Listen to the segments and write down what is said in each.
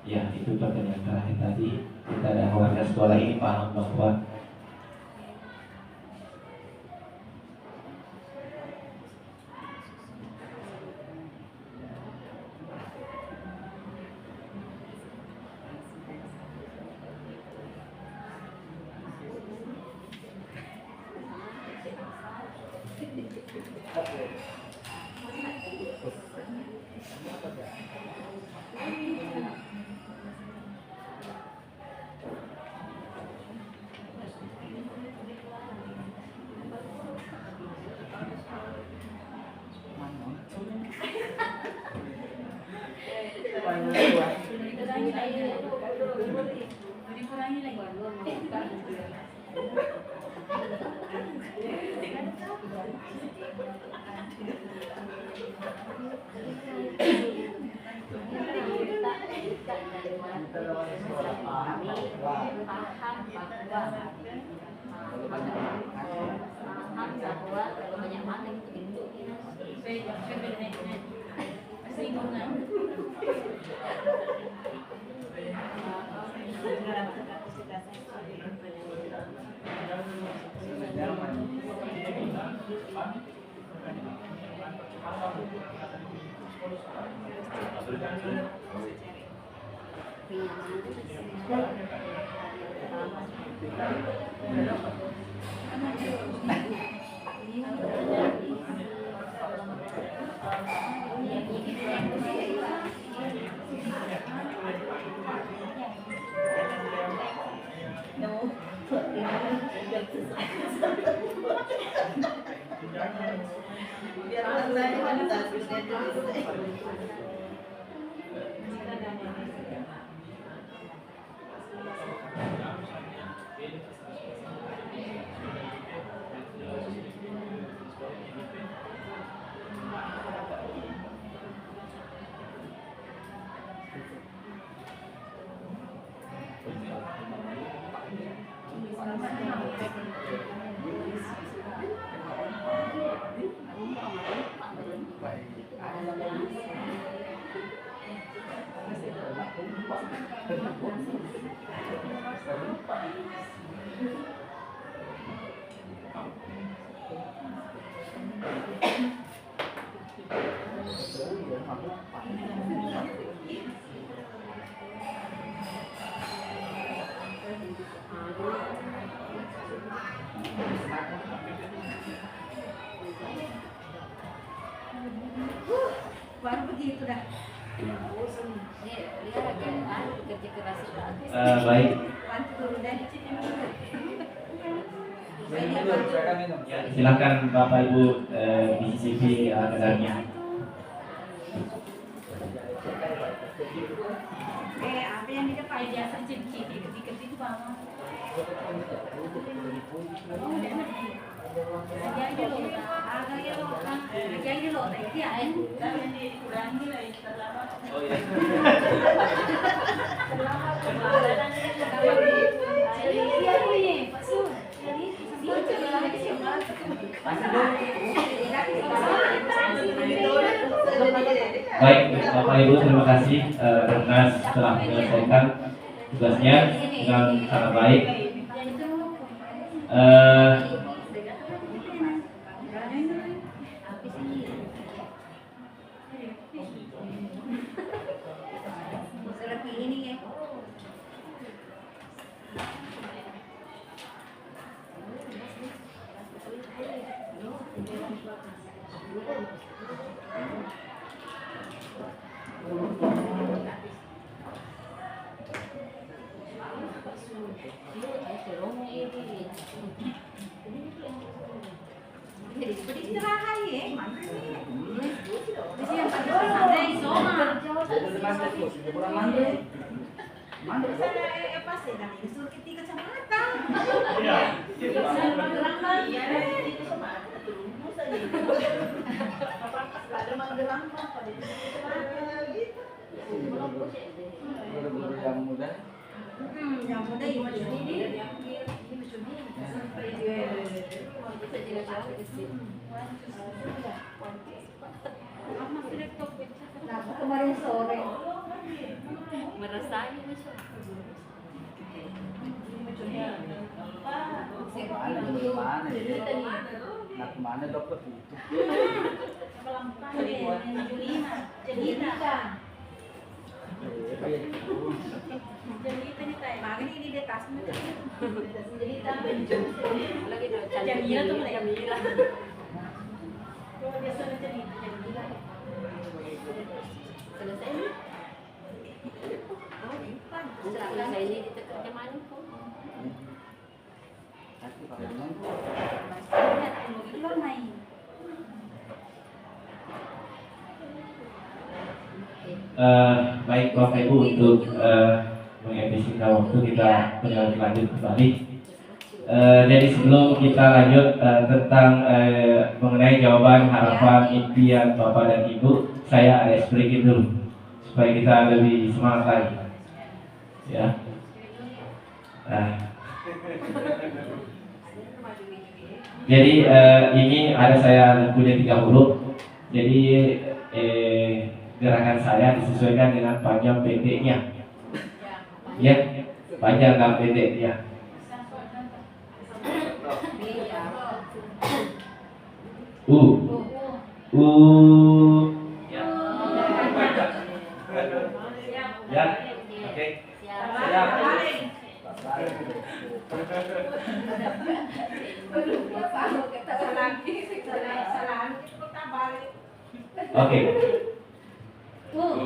Ya, itu pertanyaan terakhir tadi. Kita dan warga sekolah ini paham bahwa baru begitu dah. Baik. Silakan Bapak Ibu dicicipi kedarnya. Apa yang di depan biasa cicip dikit itu Bang. Baik, Bapak Ibu, terima kasih karena setelah menyelesaikan tugasnya dengan sangat baik. Yang muda kemarin sore Merasanya macam. Mana ya? Nak mana dokter tutup. Jelita ni tay, makanya ini dia tas ni. Lagi tu Jamila tu boleh. Jamila. Kalau biasa macam ni, Jamila. Selesai ni. Selesai ni kita kerja mana pun. Tapi pakai Keluar main. Baik Bapak Ibu, untuk mengefisienkan waktu kita lanjut kembali. Jadi sebelum kita lanjut tentang mengenai jawaban, harapan, impian Bapak dan Ibu, saya ada sedikit dulu supaya kita lebih semangat lagi. Ya. Jadi ini ada saya punya 30. Jadi gerakan saya disesuaikan dengan panjang pendeknya. Ya, panjang dan pendek ya. Ya. Oke. Siap.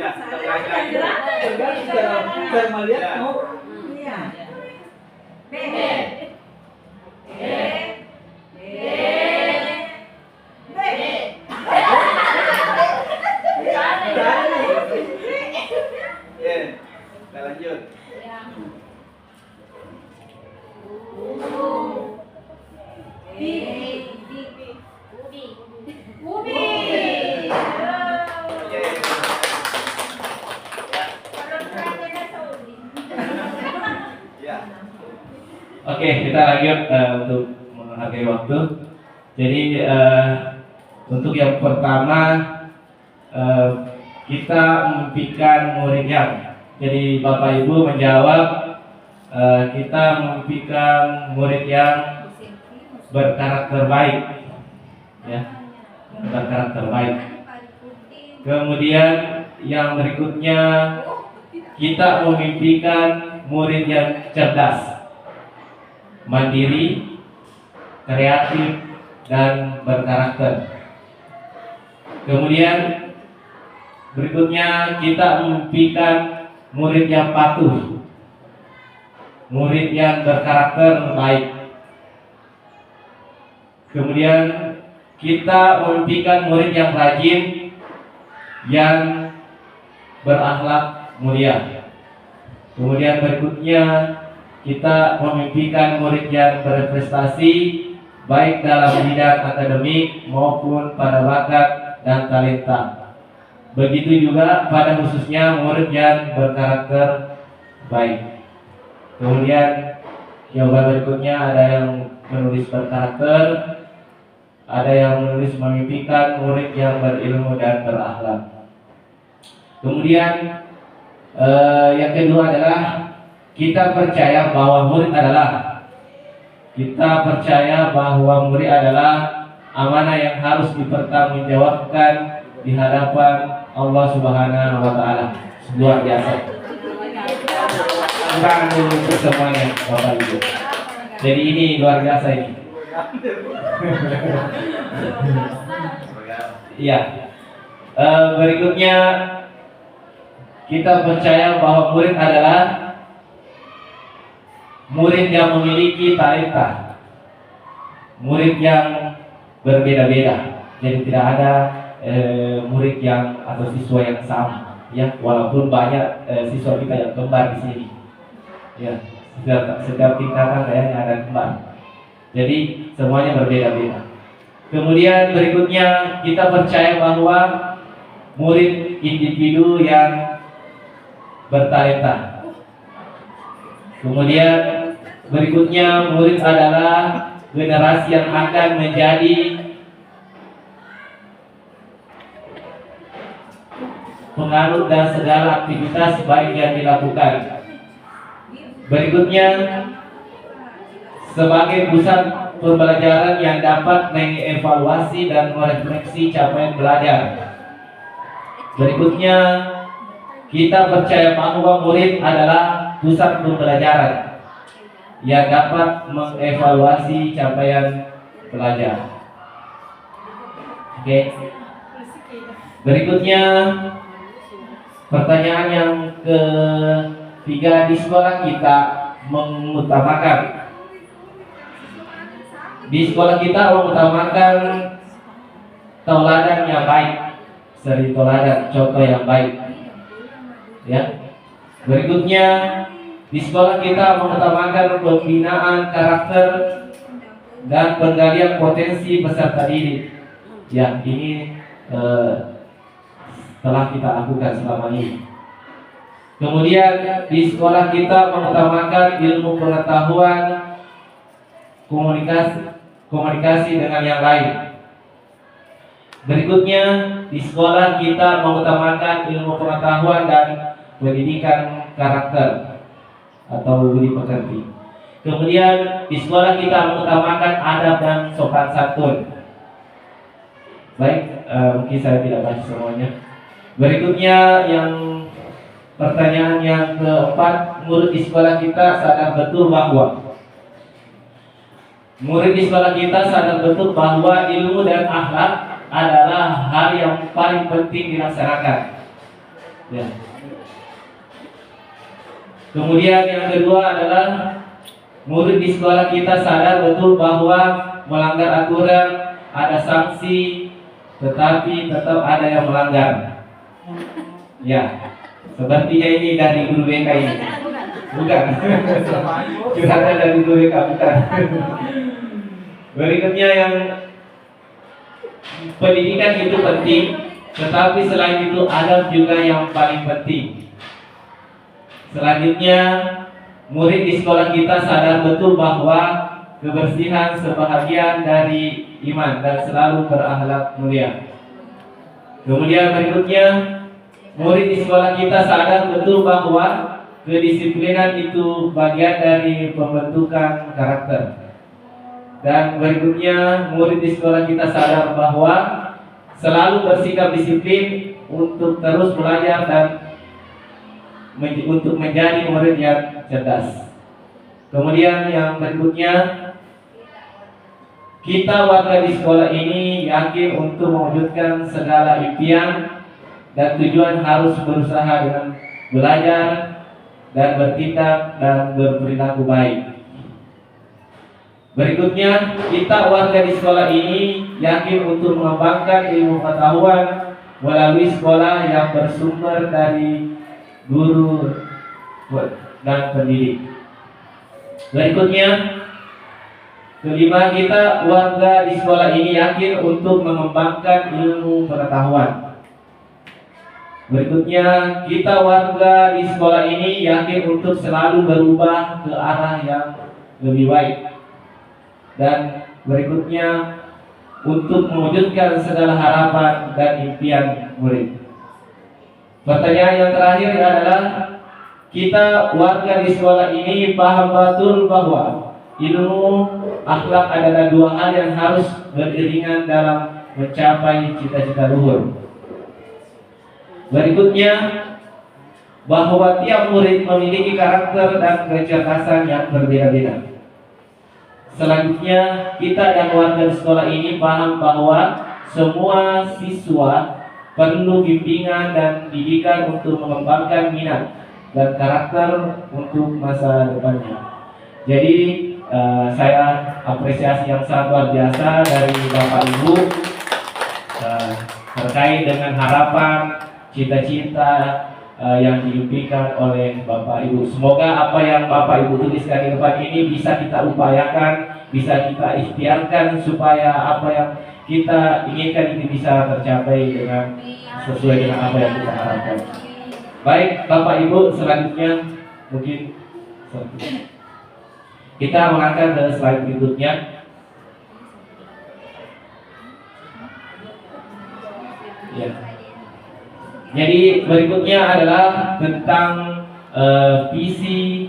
Oke. Saya melihat mau lanjut. Oke, kita lanjut untuk menghargai waktu. Jadi untuk yang pertama kita memimpikan murid yang. Jadi Bapak Ibu menjawab kita memimpikan murid yang berkarakter baik, ya, berkarakter baik. Kemudian yang berikutnya kita memimpikan murid yang cerdas, mandiri, kreatif, dan berkarakter. Kemudian berikutnya kita memimpikan murid yang patuh, murid yang berkarakter baik. Kemudian kita memimpikan murid yang rajin, yang berakhlak mulia. Kemudian berikutnya kita memimpikan murid yang berprestasi baik dalam bidang akademik maupun pada bakat dan talenta. Begitu juga pada khususnya murid yang berkarakter baik. Kemudian jawaban berikutnya ada yang menulis berkarakter, ada yang menulis memimpikan murid yang berilmu dan berakhlak. Kemudian yang kedua adalah kita percaya bahwa murid adalah amanah yang harus dipertanggungjawabkan di hadapan Allah Subhanahu wa taala. Luar biasa. Tangan dulu untuk semuanya, Bapak Ibu. Jadi ini luar biasa ini. Iya. Berikutnya kita percaya bahwa murid adalah murid yang memiliki talenta, murid yang berbeda-beda. Jadi tidak ada murid yang atau siswa yang sama, ya, walaupun banyak siswa kita yang kembar di sini, ya, setiap tingkatan kayaknya ada kembar. Jadi semuanya berbeda-beda. Kemudian berikutnya kita percaya bahwa murid individu yang bertalenta. Kemudian berikutnya murid adalah generasi yang akan menjadi pengaruh dan segala aktivitas baik yang dilakukan. Berikutnya sebagai pusat pembelajaran yang dapat mengevaluasi dan merefleksi capaian belajar. Berikutnya kita percaya bahwa murid adalah pusat pembelajaran yang dapat mengevaluasi capaian belajar. Oke. Berikutnya pertanyaan yang ketiga, di sekolah kita mengutamakan tauladan yang baik, seri tauladan, contoh yang baik. Ya. Berikutnya di sekolah kita mengutamakan pembinaan karakter dan penggalian potensi peserta didik. Ya, ini telah kita lakukan selama ini. Kemudian di sekolah kita mengutamakan ilmu pengetahuan, komunikasi dengan yang lain. Berikutnya di sekolah kita mengutamakan ilmu pengetahuan dan pendidikan karakter atau budi pekerti. Kemudian di sekolah kita mengutamakan adab dan sopan santun. Baik, mungkin saya tidak baca semuanya. Berikutnya yang pertanyaan yang keempat, murid di sekolah kita sadar betul bahwa ilmu dan akhlak adalah hal yang paling penting dilaksanakan. Ya. Kemudian yang kedua adalah murid di sekolah kita sadar betul bahwa melanggar aturan ada sanksi, tetapi tetap ada yang melanggar. Ya, sepertinya ini dari guru BK ini. Bukan. Curhatan dari guru BK, bukan. Berikutnya yang pendidikan itu penting, tetapi selain itu adab juga yang paling penting. Selanjutnya, murid di sekolah kita sadar betul bahwa kebersihan sebahagian dari iman dan selalu berakhlak mulia. Kemudian berikutnya, murid di sekolah kita sadar betul bahwa kedisiplinan itu bagian dari pembentukan karakter. Dan berikutnya, murid di sekolah kita sadar bahwa selalu bersikap disiplin untuk terus belajar dan untuk menjadi murid yang cerdas. Kemudian yang berikutnya, kita warga di sekolah ini yakin untuk mewujudkan segala impian dan tujuan harus berusaha dengan belajar dan bertindak dan berperilaku baik. Berikutnya, kita warga di sekolah ini yakin untuk mengembangkan ilmu pengetahuan melalui sekolah yang bersumber dari guru dan pendidik. Berikutnya, kelima, kita warga di sekolah ini yakin untuk mengembangkan ilmu pengetahuan. Berikutnya, kita warga di sekolah ini yakin untuk selalu berubah ke arah yang lebih baik. Dan berikutnya, untuk mewujudkan segala harapan dan impian murid. Pertanyaan yang terakhir adalah, kita warga di sekolah ini paham betul bahwa ilmu akhlak adalah dua hal yang harus beriringan dalam mencapai cita-cita luhur. Berikutnya, bahwa tiap murid memiliki karakter dan kecerdasan yang berbeda-beda. Selanjutnya, kita dan warga di sekolah ini paham bahwa semua siswa perlu bimbingan dan didikan untuk mengembangkan minat dan karakter untuk masa depannya. Jadi saya apresiasi yang sangat luar biasa dari Bapak Ibu terkait dengan harapan, cita-cita yang diimpikan oleh Bapak Ibu. Semoga apa yang Bapak Ibu tuliskan di depan ini bisa kita upayakan, bisa kita ikhtiarkan supaya apa yang kita inginkan ini bisa tercapai dengan sesuai dengan apa yang kita harapkan. Baik, Bapak Ibu, selanjutnya mungkin kita mengangkat ke slide berikutnya. Ya. Jadi berikutnya adalah tentang visi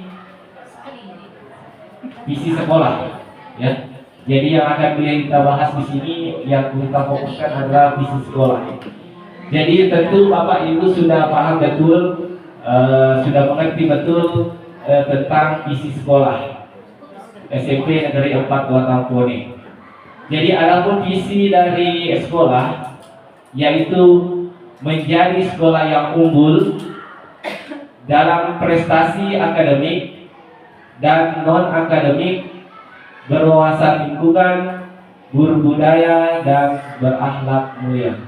sekolah, ya. Jadi yang akan kita bahas di sini yang kita fokuskan adalah visi sekolah. Jadi tentu Bapak Ibu sudah paham betul, sudah mengerti betul tentang visi sekolah SMP Negeri 4 Kota Tampone. Jadi adapun visi dari sekolah yaitu menjadi sekolah yang unggul dalam prestasi akademik dan non akademik, berwawasan lingkungan, berbudaya dan berakhlak mulia.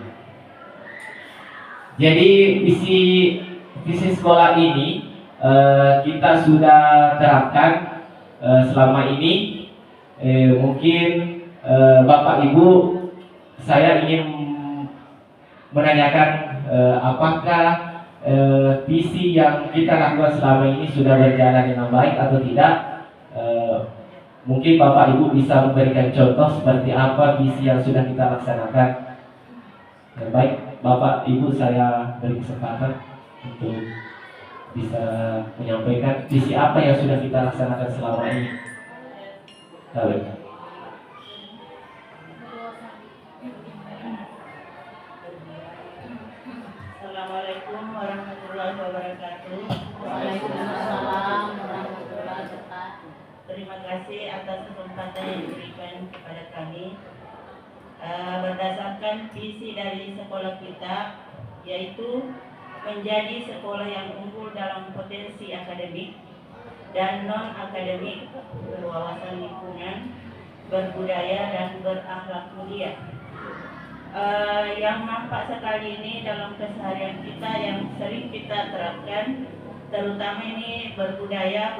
Jadi visi sekolah ini kita sudah terapkan selama ini. Mungkin Bapak Ibu, saya ingin menanyakan apakah visi yang kita lakukan selama ini sudah berjalan dengan baik atau tidak. Mungkin Bapak Ibu bisa memberikan contoh seperti apa visi yang sudah kita laksanakan. Baik, Bapak Ibu, saya beri kesempatan untuk bisa menyampaikan visi apa yang sudah kita laksanakan selama ini. Baik. Assalamualaikum warahmatullahi wabarakatuh. Waalaikumsalam warahmatullahi wabarakatuh. Terima kasih atas kesempatan yang diberikan kepada kami. Berdasarkan visi dari sekolah kita, yaitu menjadi sekolah yang unggul dalam potensi akademik dan non akademik, berwawasan lingkungan, berbudaya dan berakhlak mulia. Yang nampak sekali ini dalam keseharian kita yang sering kita terapkan, terutama ini berbudaya,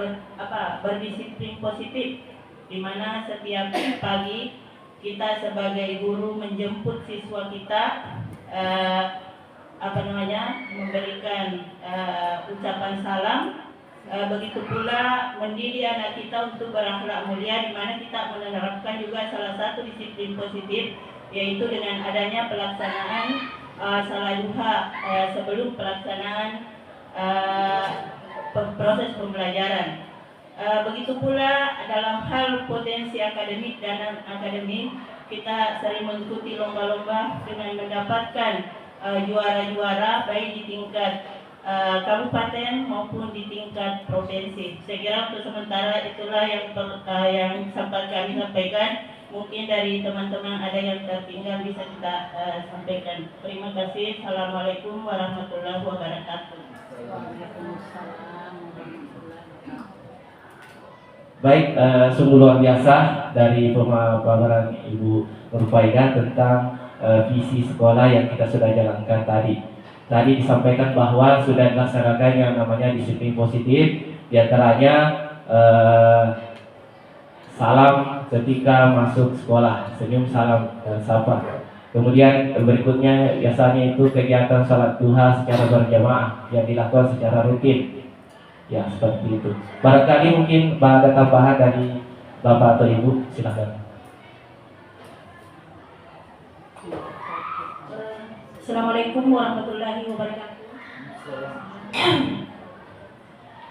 berdisiplin positif, di mana setiap pagi kita sebagai guru menjemput siswa kita, memberikan ucapan salam, begitu pula mendidik anak kita untuk berakhlak mulia, di mana kita menerapkan juga salah satu disiplin positif, yaitu dengan adanya pelaksanaan salat duha sebelum pelaksanaan proses pembelajaran. Begitu pula dalam hal potensi akademik dan non akademik, kita sering mengikuti lomba-lomba dengan mendapatkan juara-juara baik di tingkat kabupaten maupun di tingkat provinsi. Saya kira untuk sementara itulah yang sempat kami sampaikan. Mungkin dari teman-teman ada yang tertinggal bisa kita sampaikan. Terima kasih. Assalamualaikum warahmatullahi wabarakatuh. Waalaikumsalam warahmatullahi wabarakatuh. Baik, sungguh luar biasa dari pemaparan Ibu Nurfaida tentang visi sekolah yang kita sudah jalankan tadi. Tadi disampaikan bahwa sudah dilaksanakan yang namanya disiplin positif, diantaranya salam ketika masuk sekolah, senyum, salam, dan sapa. Kemudian berikutnya biasanya itu kegiatan salat duha secara berjamaah yang dilakukan secara rutin. Ya, seperti itu. Barangkali mungkin ada tambahan dari Bapak atau Ibu, silakan. Assalamualaikum warahmatullahi wabarakatuh.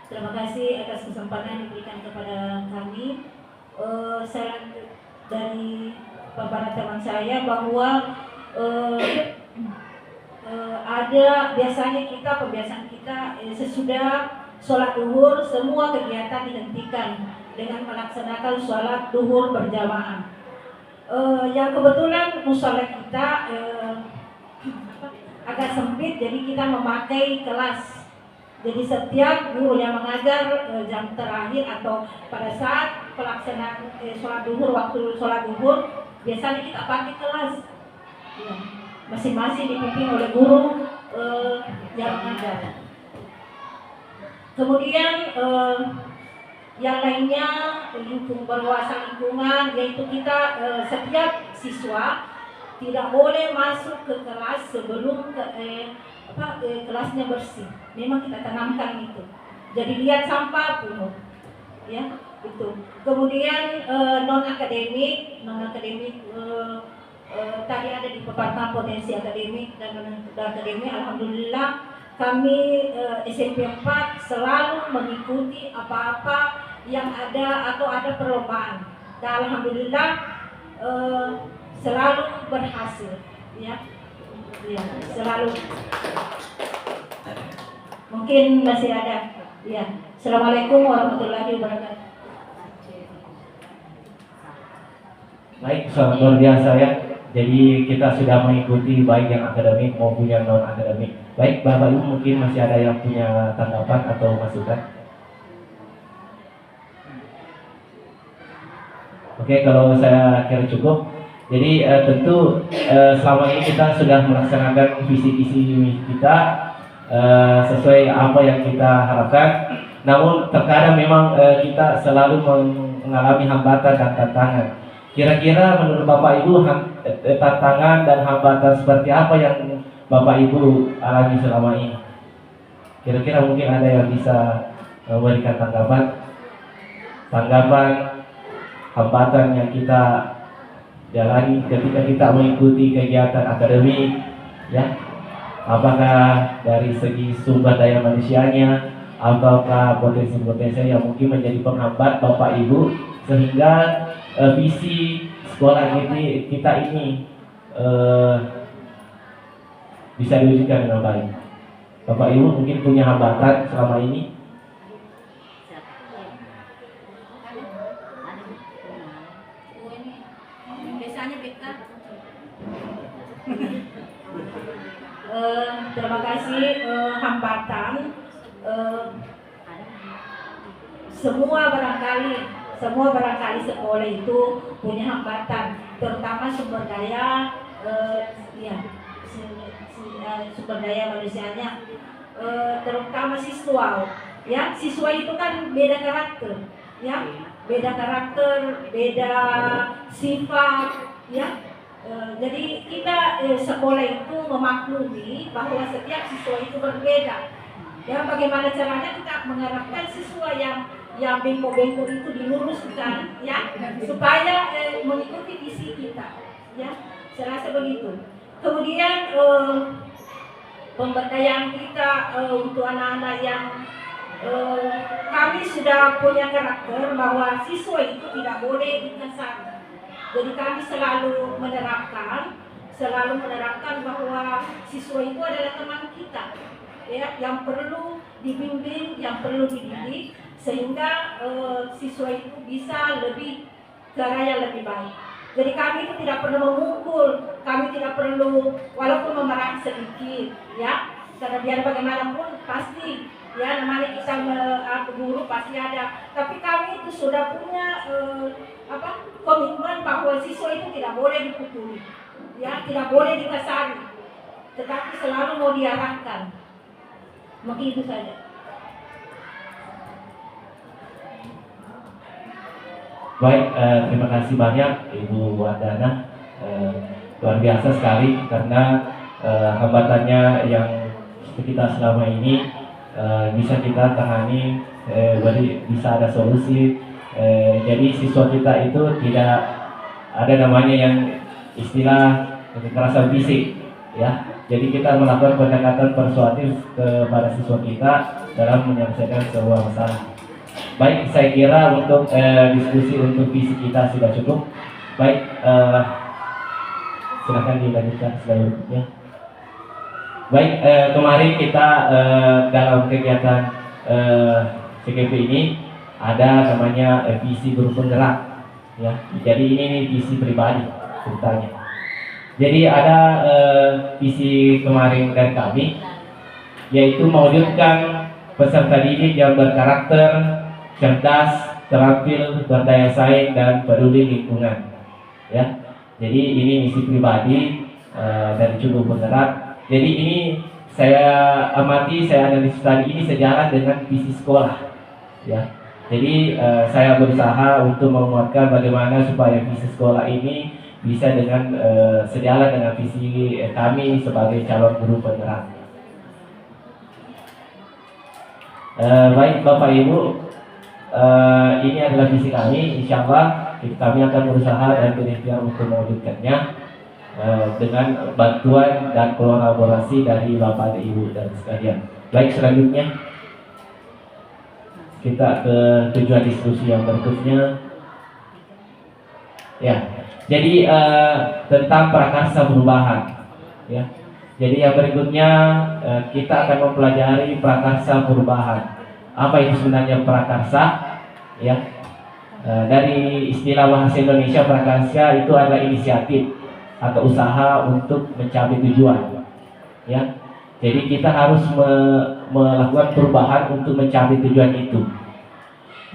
Terima kasih atas kesempatan yang diberikan kepada kami. Saya dari paparan teman saya bahwa ada biasanya kebiasaan kita sesudah sholat duhur semua kegiatan dihentikan dengan melaksanakan sholat duhur berjamaah. Yang kebetulan musola kita agak sempit, jadi kita memakai kelas. Jadi setiap guru yang mengajar jam terakhir atau pada saat pelaksanaan sholat duhur, waktu sholat duhur, biasanya kita pakai kelas. Ya, masing-masing dipimpin oleh guru yang mengajar. Kemudian yang lainnya berwawasan lingkungan, yaitu kita setiap siswa tidak boleh masuk ke kelas sebelum kelasnya bersih. Memang kita tanamkan itu. Jadi lihat sampah pungut, ya itu. Kemudian non akademik tadi ada di Departemen Potensi Akademik dan Akademik. Alhamdulillah kami SMP 4 selalu mengikuti apa-apa yang ada atau ada perlombaan. Dan alhamdulillah selalu berhasil, ya selalu. Mungkin masih ada. Ya, Assalamualaikum warahmatullahi wabarakatuh. Baik, sangat luar biasa ya. Jadi kita sudah mengikuti baik yang akademik maupun yang non akademik. Baik, Bapak Ibu mungkin masih ada yang punya tanggapan atau masukan. Oke, kalau saya kira cukup. Jadi tentu selama ini kita sudah melaksanakan visi-visi kita sesuai apa yang kita harapkan. Namun terkadang memang kita selalu mengalami hambatan dan tantangan. Kira-kira menurut Bapak Ibu tantangan dan hambatan seperti apa yang Bapak Ibu alami selama ini? Kira-kira mungkin ada yang bisa memberikan tanggapan hambatan yang kita jalani ketika kita mengikuti kegiatan akademik, ya. Apakah dari segi sumber daya manusianya ataukah potensi-potensi yang mungkin menjadi penghambat Bapak Ibu sehingga visi sekolah kita ini bisa diwujudkan dengan baik. Bapak Ibu mungkin punya hambatan selama ini? Terima kasih. Hambatan semua barangkali sekolah itu punya hambatan, terutama sumber daya sumber daya manusianya, terutama siswa. Ya, siswa itu kan beda karakter, ya, beda sifat, ya. Jadi kita sekolah itu memaklumi bahwa setiap siswa itu berbeda. Ya, bagaimana caranya kita mengharapkan siswa yang bengkok-bengkok itu diluruskan, ya, supaya mengikuti visi kita, ya. Saya rasa begitu. Kemudian pemberdayaan kita untuk anak-anak yang kami sudah punya karakter bahwa siswa itu tidak boleh dikasari. Jadi kami selalu menerapkan bahwa siswa itu adalah teman kita, ya, yang perlu dibimbing, yang perlu dididik, sehingga siswa itu bisa lebih ke arah yang lebih baik. Jadi kami itu tidak perlu memukul, kami tidak perlu walaupun memarahi sedikit, ya, karena biar bagaimanapun pasti, ya, namanya kita guru pasti ada. Tapi kami itu sudah punya komitmen bahwa siswa itu tidak boleh dipukuli, ya, tidak boleh dikasari, tetapi selalu mau diarahkan. Mungkin itu saja. Baik, terima kasih banyak Ibu Wardana. Luar biasa sekali karena hambatannya yang kita selama ini bisa kita tangani, bisa ada solusi. Jadi siswa kita itu tidak ada namanya yang istilah kekerasan fisik, ya. Jadi kita melakukan pendekatan persuasif kepada siswa kita dalam menyelesaikan sebuah masalah. Baik, saya kira untuk diskusi untuk visi kita sudah cukup. Baik, silakan dilanjutkan selanjutnya. Baik, kemarin kita dalam kegiatan CKP ini ada namanya visi guru penggerak, ya. Jadi ini visi pribadi ceritanya. Jadi ada visi kemarin dari kami, yaitu mewujudkan peserta didik yang berkarakter, cerdas, terampil, berdaya saing, dan peduli lingkungan, ya. Jadi ini misi pribadi dari cukup penggerak. Jadi ini saya amati, saya analisis tadi ini sejalan dengan visi sekolah, ya. Jadi saya berusaha untuk menguatkan bagaimana supaya visi sekolah ini bisa dengan sejalan dengan visi kami sebagai calon guru penggerak. Baik Bapak Ibu, ini adalah visi kami. Insya Allah kami akan berusaha dan berikhtiar untuk mewujudkannya dengan bantuan dan kolaborasi dari Bapak dan Ibu dan sekalian. Baik, selanjutnya kita ke tujuan diskusi yang berikutnya. Ya, jadi tentang prakarsa perubahan. Ya, jadi yang berikutnya kita akan mempelajari prakarsa perubahan. Apa itu sebenarnya prakarsa? Ya, dari istilah bahasa Indonesia prakarsa itu adalah inisiatif atau usaha untuk mencapai tujuan. Ya, jadi kita harus melakukan perubahan untuk mencapai tujuan itu.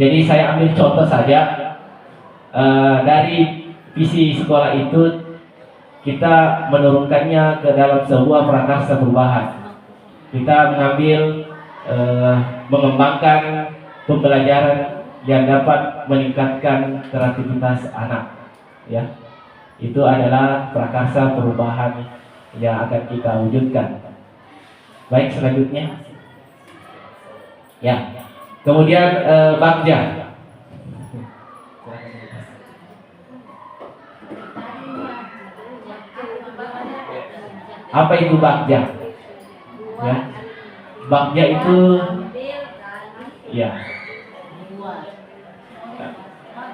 Jadi saya ambil contoh saja. Dari visi sekolah itu kita menurunkannya ke dalam sebuah prakarsa perubahan. Kita mengambil mengembangkan pembelajaran yang dapat meningkatkan kreativitas anak. Ya, itu adalah prakarsa perubahan yang akan kita wujudkan. Baik, selanjutnya. Ya, kemudian Bagja. Apa itu Bagja? Ya, Bagja itu ya Buat,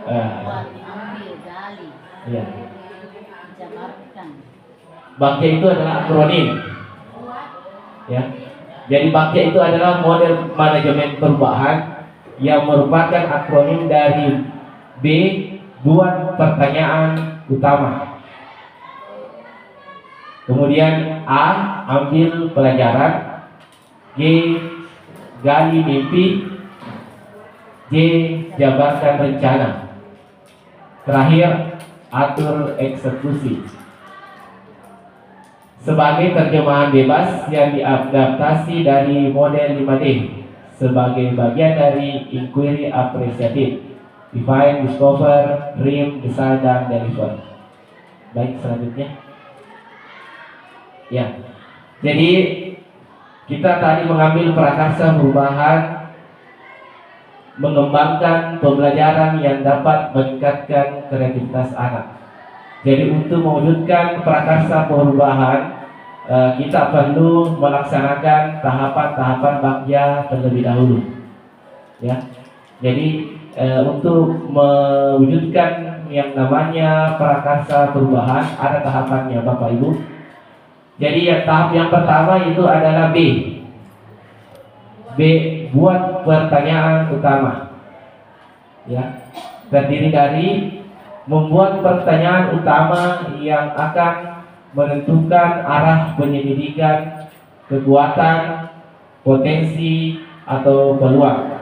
ambil, gali, ya. jabarkan. Bagja itu adalah akronim. Ya. Jadi Bagja itu adalah model manajemen perubahan yang merupakan akronim dari B, buat pertanyaan utama. Kemudian A, ambil pelajaran. G, gali mimpi. J, jabarkan rencana. Terakhir, atur eksekusi. Sebagai terjemahan bebas yang diadaptasi dari model 5D sebagai bagian dari inquiry apresiatif, define, discover, dream, design, dan deliver. Baik, selanjutnya. Ya, jadi kita tadi mengambil prakarsa perubahan, mengembangkan pembelajaran yang dapat meningkatkan kreativitas anak. Jadi untuk mewujudkan prakarsa perubahan, kita perlu melaksanakan tahapan-tahapan Bagja terlebih dahulu. Ya, jadi untuk mewujudkan yang namanya prakarsa perubahan ada tahapannya, Bapak Ibu. Jadi tahap yang pertama itu adalah B. B, buat pertanyaan utama. Ya, terdiri dari membuat pertanyaan utama yang akan menentukan arah penyelidikan, kekuatan, potensi, atau peluang.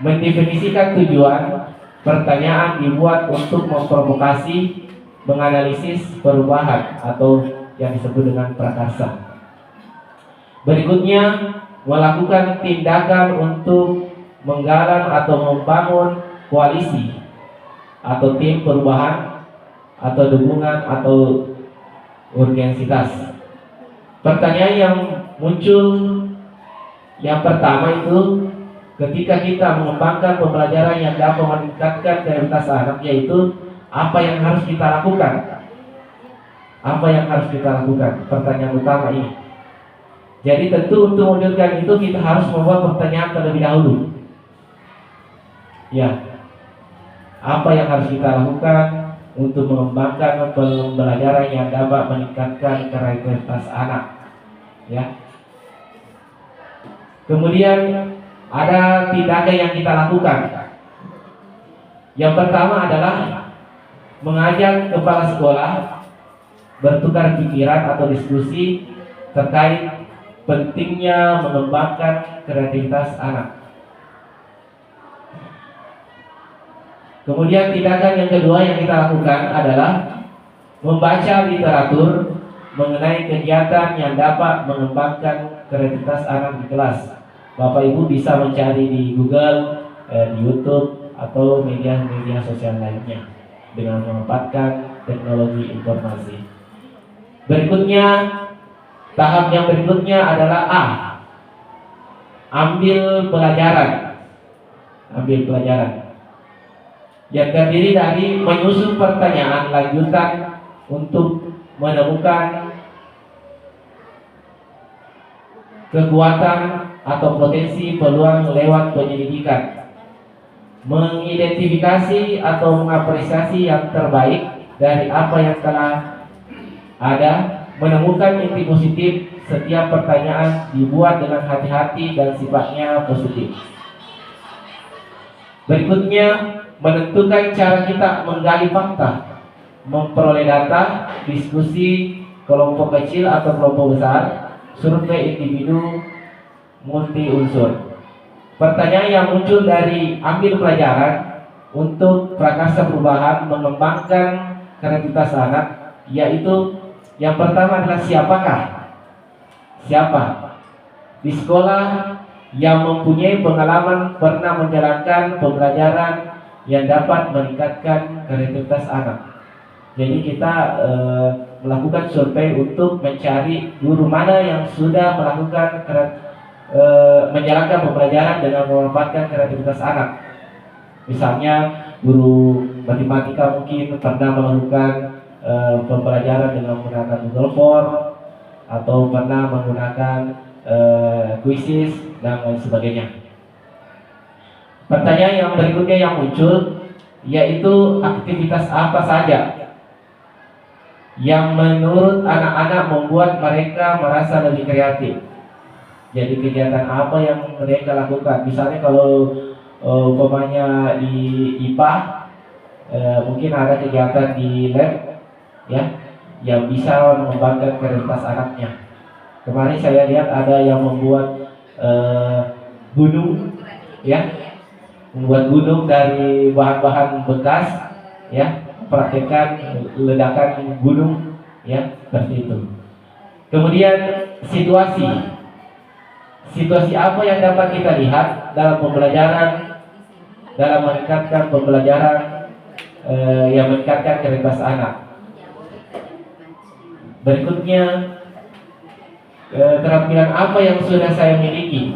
Mendefinisikan tujuan, pertanyaan dibuat untuk memprovokasi, menganalisis perubahan atau yang disebut dengan prakarsa. Berikutnya, melakukan tindakan untuk menggalang atau membangun koalisi atau tim perubahan atau dukungan atau urgensitas. Pertanyaan yang muncul yang pertama itu ketika kita mengembangkan pembelajaran yang dapat meningkatkan kreativitas anak, yaitu apa yang harus kita lakukan? Apa yang harus kita lakukan? Pertanyaan utama ini. Jadi tentu untuk mewujudkan itu kita harus membuat pertanyaan terlebih dahulu. Ya, apa yang harus kita lakukan untuk mengembangkan pembelajaran yang dapat meningkatkan kreativitas anak? Ya. Kemudian ada tindakan yang kita lakukan. Yang pertama adalah mengajak kepala sekolah bertukar pikiran atau diskusi terkait pentingnya mengembangkan kreativitas anak. Kemudian tindakan yang kedua yang kita lakukan adalah membaca literatur mengenai kegiatan yang dapat mengembangkan kreativitas anak di kelas. Bapak Ibu bisa mencari di Google, di YouTube, atau media-media sosial lainnya. dengan memanfaatkan teknologi informasi. Berikutnya, tahap yang berikutnya adalah A. Ambil pelajaran. Ambil pelajaran. Yang terdiri dari menyusun pertanyaan lanjutan untuk menemukan kekuatan atau potensi peluang lewat penyelidikan, mengidentifikasi atau mengapresiasi yang terbaik dari apa yang telah ada, menemukan inti positif. Setiap pertanyaan dibuat dengan hati-hati dan sifatnya positif. Berikutnya, menentukan cara kita menggali fakta, memperoleh data, diskusi kelompok kecil atau kelompok besar, survei individu, multi unsur. Pertanyaan yang muncul dari ambil pelajaran untuk prakarsa perubahan mengembangkan kreativitas anak, yaitu yang pertama adalah siapa di sekolah yang mempunyai pengalaman pernah menjalankan pembelajaran yang dapat meningkatkan kreativitas anak. Jadi kita melakukan survei untuk mencari guru mana yang sudah melakukan menjalankan pembelajaran dengan memanfaatkan kreativitas anak. Misalnya guru matematika mungkin pernah melakukan pembelajaran dengan menggunakan Google Form, atau pernah menggunakan kuisis dan lain sebagainya. Pertanyaan yang berikutnya yang muncul yaitu aktivitas apa saja yang menurut anak-anak membuat mereka merasa lebih kreatif. Jadi kegiatan apa yang mereka lakukan? Misalnya kalau umpamanya di IPA, mungkin ada kegiatan di lab, ya, yang bisa mengembangkan kreativitas anaknya. Kemarin saya lihat ada yang membuat gunung, ya, membuat gunung dari bahan-bahan bekas, ya, praktekkan ledakan gunung, ya, seperti itu. Kemudian situasi apa yang dapat kita lihat dalam pembelajaran, dalam meningkatkan pembelajaran yang meningkatkan kreativitas anak. Berikutnya, keterampilan apa yang sudah saya miliki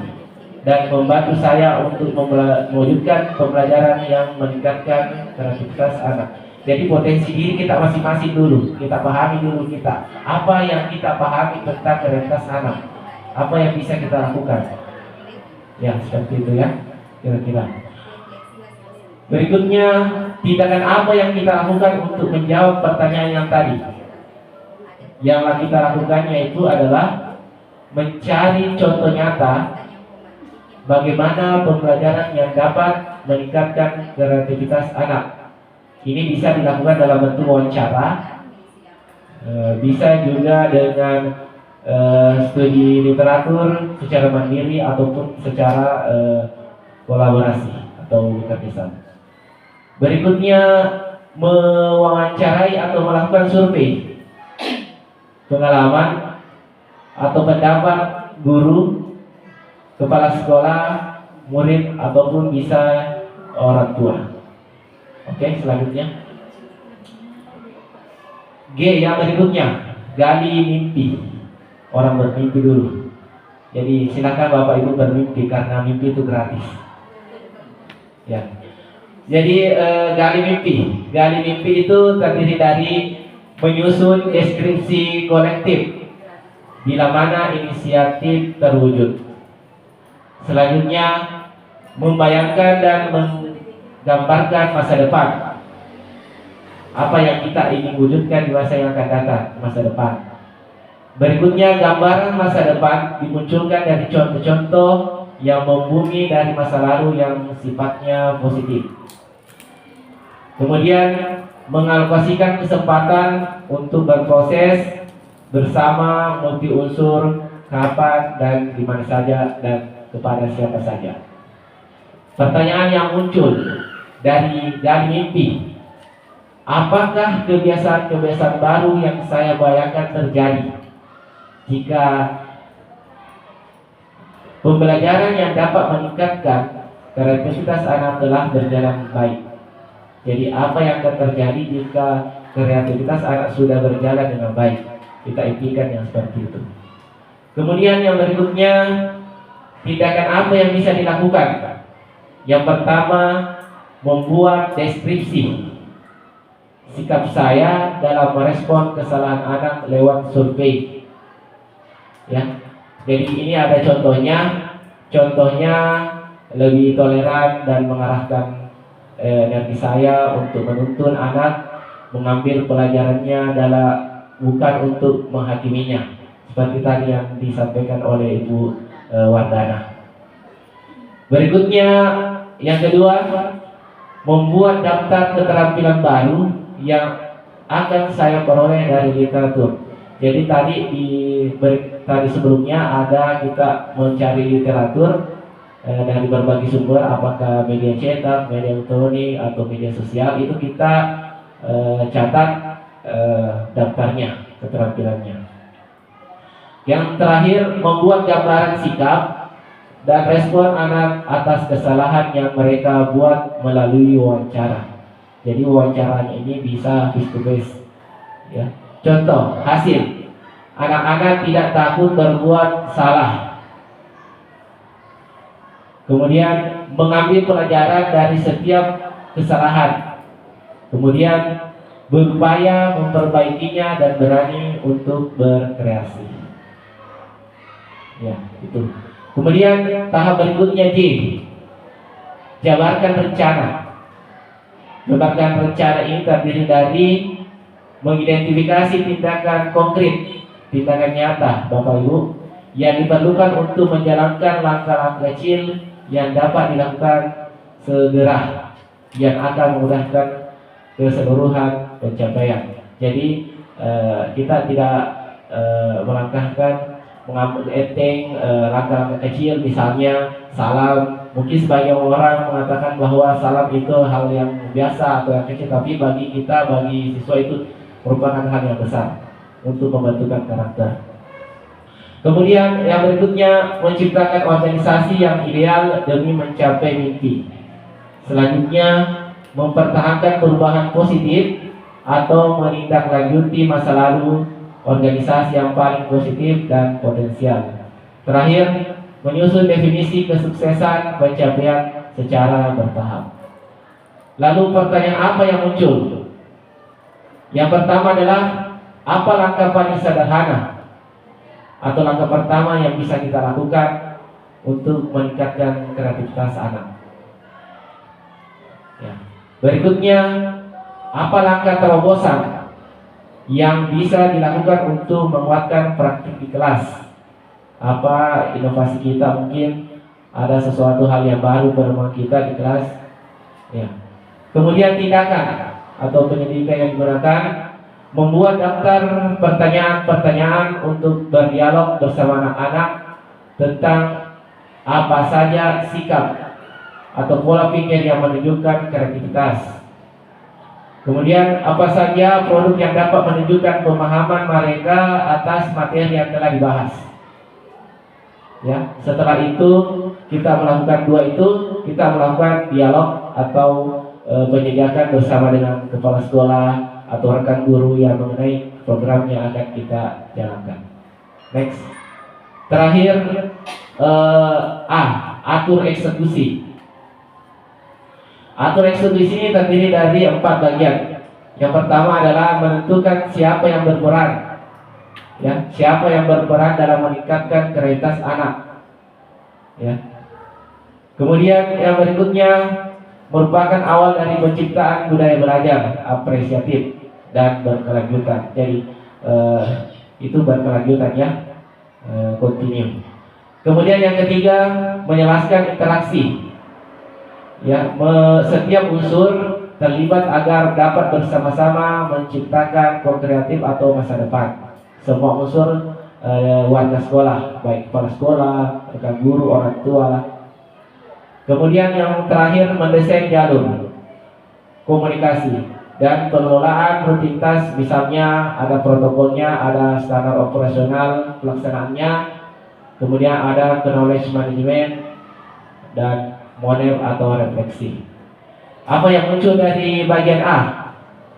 dan membantu saya untuk mewujudkan pembelajaran yang meningkatkan kreativitas anak. Jadi potensi diri kita masing-masing dulu, kita pahami dulu kita apa yang kita pahami tentang kreativitas anak, apa yang bisa kita lakukan. Ya, seperti itu ya, kira-kira. Berikutnya, tindakan apa yang kita lakukan untuk menjawab pertanyaan yang tadi. Yang kita lakukan yaitu adalah mencari contoh nyata bagaimana pembelajaran yang dapat meningkatkan kreativitas anak. Ini bisa dilakukan dalam bentuk wawancara, bisa juga dengan studi literatur secara mandiri ataupun secara kolaborasi atau terpisah. Berikutnya, mewawancarai atau melakukan survei pengalaman atau pendapat guru, kepala sekolah, murid, ataupun bisa orang tua. Oke, selanjutnya G yang berikutnya, gali mimpi. Orang bermimpi dulu. Jadi silakan Bapak Ibu bermimpi karena mimpi itu gratis. Ya. Jadi gali mimpi. Gali mimpi itu terdiri dari menyusun deskripsi kolektif bila mana inisiatif terwujud. Selanjutnya, membayangkan dan menggambarkan masa depan. Apa yang kita ingin wujudkan di masa yang akan datang, masa depan. Berikutnya, gambaran masa depan dimunculkan dari contoh-contoh yang membumi dari masa lalu yang sifatnya positif. Kemudian, mengalokasikan kesempatan untuk berproses bersama multi unsur, kapan dan di mana saja dan kepada siapa saja. Pertanyaan yang muncul dari mimpi, apakah kebiasaan-kebiasaan baru yang saya bayangkan terjadi jika pembelajaran yang dapat meningkatkan kreativitas anak telah berjalan baik? Jadi apa yang akan terjadi jika kreativitas anak sudah berjalan dengan baik? Kita impikan yang seperti itu. Kemudian yang berikutnya, tindakan apa yang bisa dilakukan? Yang pertama, membuat deskripsi sikap saya dalam merespon kesalahan anak lewat survei. Ya, jadi ini ada contohnya. Contohnya lebih toleran dan mengarahkan energi saya untuk menuntun anak mengambil pelajarannya adalah bukan untuk menghakiminya, seperti tadi yang disampaikan oleh Ibu Wardana. Berikutnya, yang kedua, membuat daftar keterampilan baru yang akan saya peroleh dari literatur. Jadi tadi sebelumnya ada kita mencari literatur dari berbagai sumber, apakah media cetak, media elektronik atau media sosial, itu kita catat daftarnya, keterampilannya. Yang terakhir, membuat gambaran sikap dan respon anak atas kesalahan yang mereka buat melalui wawancara. Jadi wawancaranya ini bisa face to face. Ya. Contoh hasil, anak-anak tidak takut berbuat salah. Kemudian mengambil pelajaran dari setiap kesalahan. Kemudian berupaya memperbaikinya dan berani untuk berkreasi. Ya, itu. Kemudian tahap berikutnya J, jabarkan rencana. Jabarkan rencana ini terdiri dari mengidentifikasi tindakan konkret, tindakan nyata, Bapak Ibu, yang diperlukan untuk menjalankan langkah-langkah kecil yang dapat dilakukan segera, yang akan memudahkan keseluruhan pencapaian. Jadi kita tidak melangkahkan mengambil langkah-langkah kecil, misalnya salam. Mungkin sebagian orang mengatakan bahwa salam itu hal yang biasa atau yang kecil, tapi bagi kita, bagi siswa itu merupakan hal yang besar untuk membentukkan karakter. Kemudian yang berikutnya, menciptakan organisasi yang ideal demi mencapai mimpi. Selanjutnya, mempertahankan perubahan positif atau menindaklanjuti masa lalu organisasi yang paling positif dan potensial. Terakhir, menyusun definisi kesuksesan pencapaian secara bertahap. Lalu pertanyaan apa yang muncul? Yang pertama adalah, apa langkah paling sederhana atau langkah pertama yang bisa kita lakukan untuk meningkatkan kreativitas anak? Ya. Berikutnya, apa langkah terobosan yang bisa dilakukan untuk menguatkan praktik di kelas? Apa inovasi kita, mungkin ada sesuatu hal yang baru bermanfaat kita di kelas. Ya. Kemudian tindakan atau pendidikan yang digunakan, membuat daftar pertanyaan-pertanyaan untuk berdialog bersama anak-anak tentang apa saja sikap atau pola pikir yang menunjukkan kreativitas. Kemudian apa saja produk yang dapat menunjukkan pemahaman mereka atas materi yang telah dibahas. Ya, setelah itu kita melakukan kita melakukan dialog atau penyediakan bersama dengan kepala sekolah atau rekan guru yang mengenai program yang akan kita jalankan. Next. Terakhir, atur eksekusi. Atur eksekusi ini terdiri dari 4 bagian. Yang pertama adalah menentukan siapa yang berperan. Ya, siapa yang berperan dalam meningkatkan kreativitas anak. Ya. Kemudian yang berikutnya merupakan awal dari penciptaan budaya belajar apresiatif dan berkelanjutan. Jadi itu berkelanjutan ya, continue. Kemudian yang ketiga, menjelaskan interaksi. Ya, setiap unsur terlibat agar dapat bersama-sama menciptakan kreatif atau masa depan. Semua unsur warga sekolah, baik kepala sekolah, rekan guru, orang tua. Kemudian yang terakhir, mendesain jalur komunikasi dan pengelolaan rutinitas, misalnya ada protokolnya, ada standar operasional pelaksanaannya, kemudian ada knowledge management dan model atau refleksi. Apa yang muncul dari bagian A?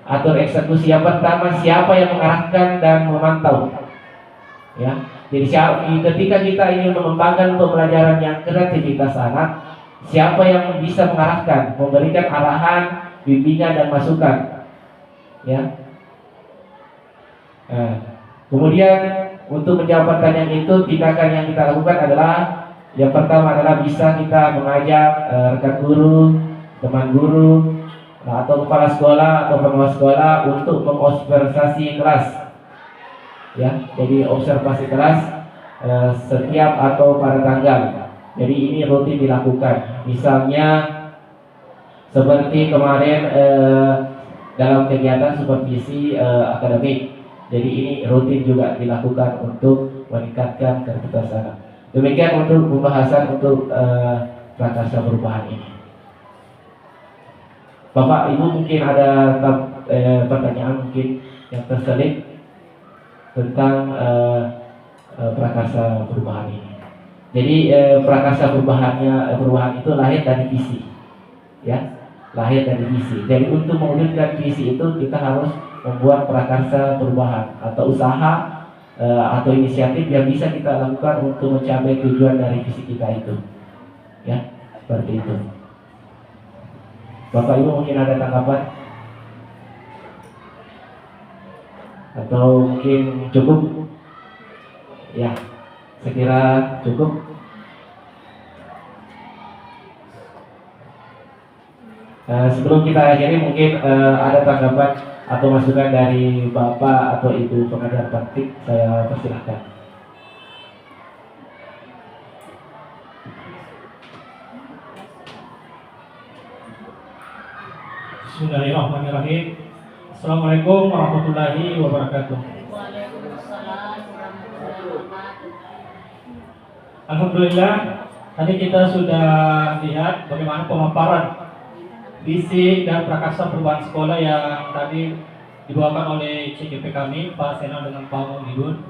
Atur eksekusi. Yang pertama, siapa yang mengarahkan dan memantau? Ya, jadi ketika kita ingin mengembangkan pembelajaran yang kreativitas anak, siapa yang bisa mengarahkan, memberikan arahan, bimbingan dan masukan? Ya. Nah, kemudian untuk menjawab pertanyaan itu, tindakan yang kita lakukan adalah yang pertama adalah bisa kita mengajak rekan guru, teman guru, atau kepala sekolah atau pengawas sekolah untuk mengobservasi kelas. Ya, jadi observasi kelas setiap atau pada tanggal. Jadi ini rutin dilakukan. Misalnya seperti kemarin dalam kegiatan supervisi akademik. Jadi ini rutin juga dilakukan untuk meningkatkan kreativitas anak. Demikian untuk pembahasan untuk prakarsa perubahan ini. Bapak Ibu mungkin ada pertanyaan mungkin yang terselip tentang prakarsa perubahan ini. Jadi prakarsa perubahan itu lahir dari visi, ya, lahir dari visi. Jadi untuk mewujudkan visi itu kita harus membuat prakarsa perubahan atau usaha atau inisiatif yang bisa kita lakukan untuk mencapai tujuan dari visi kita itu, ya, seperti itu. Bapak Ibu mungkin ada tanggapan? Atau mungkin cukup? Ya, saya kira cukup. Sebelum kita akhiri mungkin ada tanggapan atau masukan dari Bapak atau Ibu pengajar praktik, saya persilahkan. Bismillahirrahmanirrahim. Assalamualaikum warahmatullahi wabarakatuh. Waalaikumsalam warahmatullahi wabarakatuh. Alhamdulillah, tadi kita sudah lihat bagaimana pemaparan visi dan prakarsa perubahan sekolah yang tadi dibawakan oleh CGP kami, Pak Sena dengan Pak Muhidun.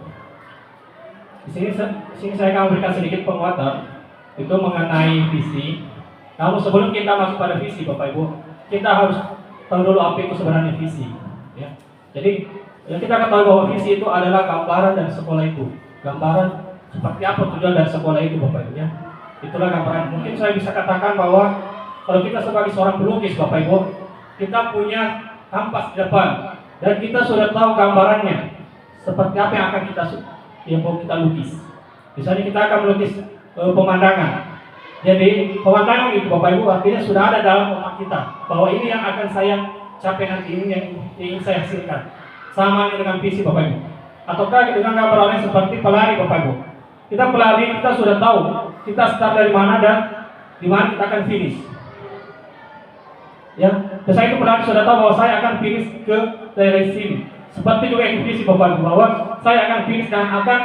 Di sini saya akan memberikan sedikit penguatan itu mengenai visi. Namun sebelum kita masuk pada visi, Bapak Ibu, kita harus tahu dulu apa itu sebenarnya visi. Ya. Jadi yang kita ketahui bahwa visi itu adalah gambaran dari sekolah itu, gambaran seperti apa tujuan dari sekolah itu, Bapak Ibu. Ya. Itulah gambaran. Mungkin saya bisa katakan bahwa kalau kita sebagai seorang pelukis, Bapak Ibu, kita punya kanvas di depan dan kita sudah tahu gambarannya seperti apa yang mau kita lukis. Misalnya kita akan melukis pemandangan. Jadi pemandangan itu, Bapak Ibu, artinya sudah ada dalam otak kita bahwa ini yang akan saya capai nanti, ini yang ingin saya hasilkan. Sama dengan visi, Bapak Ibu. Ataukah dengan gambar lain seperti pelari, Bapak Ibu. Kita pelari, kita sudah tahu kita start dari mana dan di mana kita akan finish. Ya, saya itu pelari sudah tahu bahwa saya akan finish ke daerah sini. Seperti juga yang visi, Bapak Ibu, bahwa saya akan finish dan akan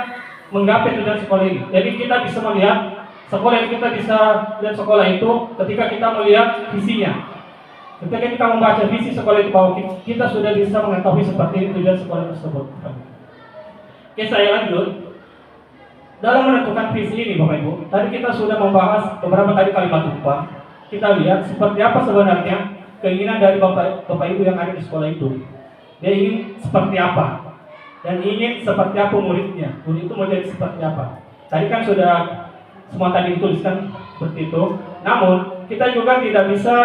menggapai tujuan sekolah ini. Jadi kita bisa melihat sekolah itu, kita bisa lihat sekolah itu ketika kita melihat visinya. Ketika kita membaca visi sekolah itu, bahwa kita sudah bisa mengetahui seperti tujuan sekolah tersebut. Oke, saya lanjut. Dalam menentukan visi ini, Bapak Ibu, tadi kita sudah membahas beberapa tadi kalimat upah. Kita lihat seperti apa sebenarnya keinginan dari Bapak Ibu yang ada di sekolah itu. Dia ingin seperti apa dan ingin seperti apa muridnya. Murid itu mau jadi seperti apa. Tadi kan sudah semua tadi dituliskan seperti itu. Namun kita juga tidak bisa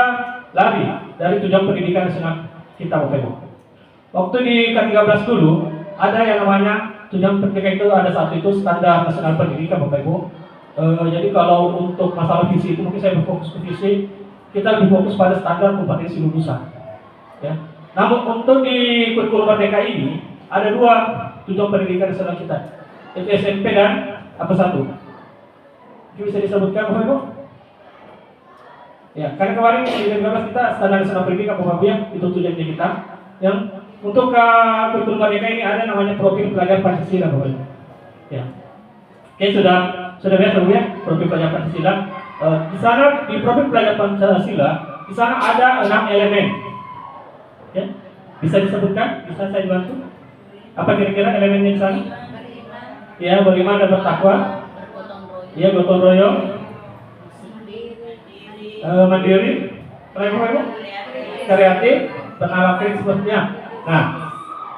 lari dari tujuan pendidikan nasional kita, Bapak Ibu. Waktu di K13 dulu ada yang namanya tujuan pendidikan itu, ada satu itu standar nasional pendidikan, Bapak Ibu. Jadi kalau untuk masalah visi itu mungkin saya berfokus ke visi, kita lebih fokus pada standar kompetensi lulusan. Ya. Namun untuk di kurikulum Merdeka ini ada dua tujuan pendidikan nasional kita, yaitu SMP dan apa satu? Bisa disebutkan, Bapak Ibu? Ya, karena kemarin di 2015 kita standar nasional pendidikan, Bapak Ibu, ya, itu tujuannya kita. Yang untuk kurikulum Merdeka ini ada namanya profil pelajar Pancasila, Bapak Ibu. Ya. Oke, sudah biasa, Bu, ya, profil pelajar Pancasila. Di sana di profil pelajar Pancasila, di sana ada 6 elemen. Ya. Bisa disebutkan? Bisa saya bantu? Apa kira-kira elemennya di sana? Ya, beriman dan bertakwa. Ya, gotong royong. Mandiri. kreatif, bernalar kritis sepertinya. Nah,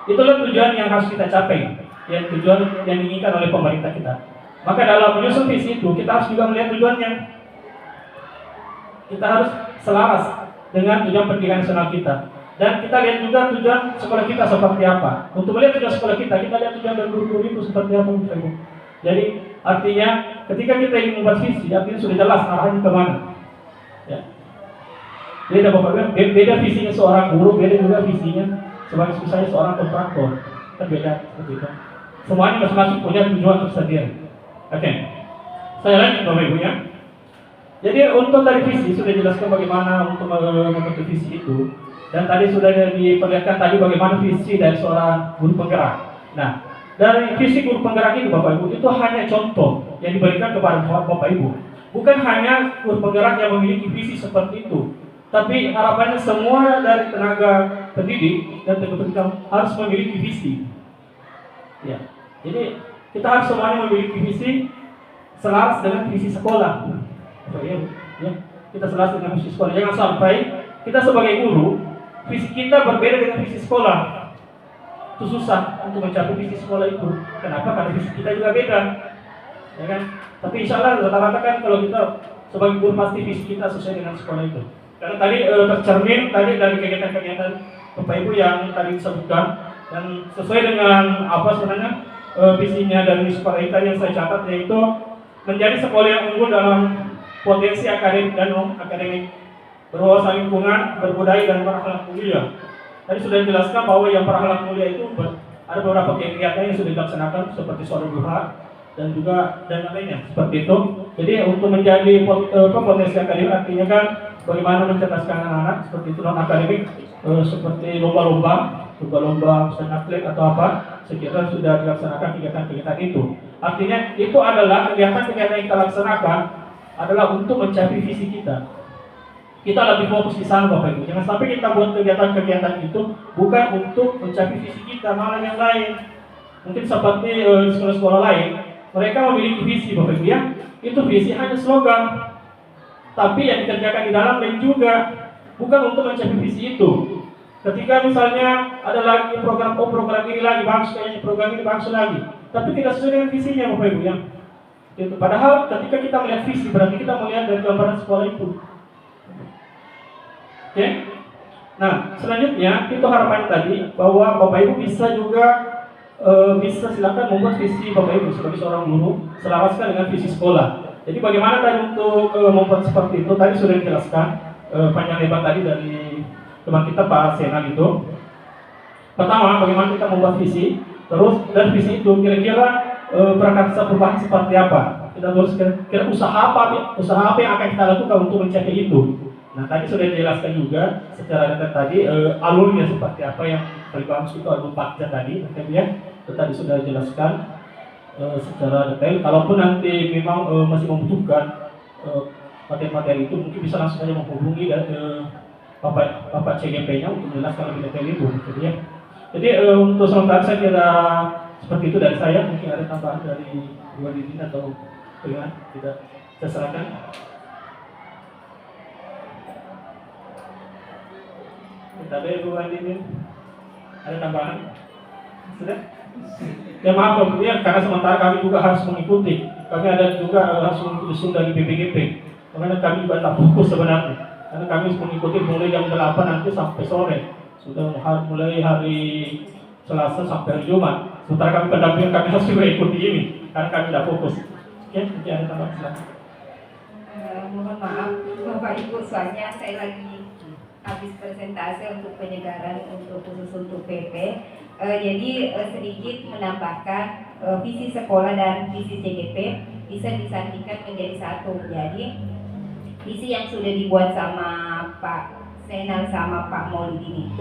itulah tujuan yang harus kita capai, ya, tujuan yang diinginkan oleh pemerintah kita. Maka dalam menyusun visi itu kita harus juga melihat tujuannya. Kita harus selaras dengan tujuan pendidikan nasional kita. Dan kita lihat juga tujuan sekolah kita seperti apa. Untuk melihat tujuan sekolah kita lihat tujuan dari guru itu seperti apa. Jadi artinya ketika kita ingin membuat visi, artinya sudah jelas arahnya kemana. Ya. Beda Bapak, beda visinya seorang guru, beda juga visinya sebagai misalnya seorang kontraktor. Kan beda seperti itu. Semuanya masing-masing punya tujuan tersendiri. Oke. Saya lanjut Bapak Ibu ya. Jadi untuk dari visi sudah jelaskan bagaimana untuk membentuk visi itu. Dan tadi sudah diperlihatkan tadi bagaimana visi dari seorang guru penggerak. Nah, dari visi guru penggerak itu Bapak Ibu itu hanya contoh yang diberikan kepada Bapak Ibu. Bukan hanya guru penggerak yang memiliki visi seperti itu, tapi harapannya semua dari tenaga pendidik dan tenaga pendidik harus memiliki visi. Ya, jadi kita harus semuanya memiliki visi selaras dengan visi sekolah. Ya, kita selaras dengan visi sekolah. Jangan sampai kita sebagai guru visi kita berbeda dengan visi sekolah. Itu susah untuk mencapai visi sekolah itu. Kenapa? Karena visi kita juga beda, ya kan? Tapi insya Allah rata-rata kan kalau kita sebagai guru pasti visi kita sesuai dengan sekolah itu. Karena tadi tercermin tadi dari kegiatan-kegiatan Bapak Ibu yang tadi disebutkan dan sesuai dengan apa sebenarnya visinya dari sekolah kita yang saya catat, yaitu menjadi sekolah yang unggul dalam potensi akademik dan non akademik, berwawasan lingkungan, berbudaya dan berakhlak mulia. Tadi sudah dijelaskan bahwa yang berakhlak mulia itu ada beberapa kegiatan yang sudah dilaksanakan seperti sholat duha dan juga dan lainnya seperti itu. Jadi untuk menjadi potensi akademik artinya kan bagaimana mencerdaskan anak-anak seperti itu, non akademik seperti lomba-lomba misalnya atlet atau apa, sekiranya sudah dilaksanakan kegiatan-kegiatan itu. Artinya itu adalah kegiatan-kegiatan yang kita laksanakan adalah untuk mencapai visi kita. Kita lebih fokus di sana Bapak Ibu. Jangan sampai kita buat kegiatan-kegiatan itu bukan untuk mencapai visi kita, malah yang lain. Mungkin seperti sekolah-sekolah lain, mereka memiliki visi Bapak Ibu ya. Itu visi hanya slogan. Tapi yang dikerjakan di dalam lain juga, bukan untuk mencapai visi itu. Ketika misalnya ada lagi program ini lagi bagus, kayaknya program ini bagus lagi, tapi tidak sesuai dengan visinya Bapak Ibu ya. Itu padahal ketika kita melihat visi berarti kita melihat dari gambaran sekolah itu. Oke. Nah, selanjutnya itu harapannya tadi bahwa Bapak Ibu bisa juga bisa silakan membuat visi Bapak Ibu sebagai seorang guru selaraskan dengan visi sekolah. Jadi bagaimana tadi untuk membuat seperti itu tadi sudah dijelaskan panjang lebar tadi dari teman kita Pak Senal itu. Pertama, bagaimana kita membuat visi, terus dan visi itu kira-kira prakarsa perubahan seperti apa? Kita harus kira usaha apa yang akan kita lakukan untuk mencapai itu. Nah, tadi sudah dijelaskan juga secara detail tadi alurnya seperti apa yang paling bagus itu alur pakja tadi, ya. Itu tadi sudah dijelaskan secara detail. Kalaupun nanti memang masih membutuhkan materi-materi itu, mungkin bisa langsung saja menghubungi Bapak CGP-nya untuk menjelaskan lebih detail itu, gitu ya. Jadi untuk sementara saya kira seperti itu dari saya. Mungkin ada tambahan dari Bu Didin atau bagaimana? Tidak, saya serahkan. Tapi Bu Didin, ada tambahan? Sudah? Ya maaf kemudian karena sementara kami juga harus mengikuti. Kami ada juga harus mengikuti dari BPGP. Karena kami juga tak fokus sebenarnya. Karena kami mengikuti mulai jam 8 nanti sampai sore. Sudah mulai hari Selasa sampai hari Jumat. Sementara kami pendamping kami harus juga ikuti ini. Karena kami tidak fokus. Oke, mungkin ada tambahan silakan. Mohon maaf Bapak Ibu, soalnya saya lagi habis presentasi untuk penyegaran khusus untuk PP. Jadi sedikit menambahkan visi sekolah dan visi CGP bisa disandingkan menjadi satu. Jadi visi yang sudah dibuat sama Pak Senal sama Pak Maulidin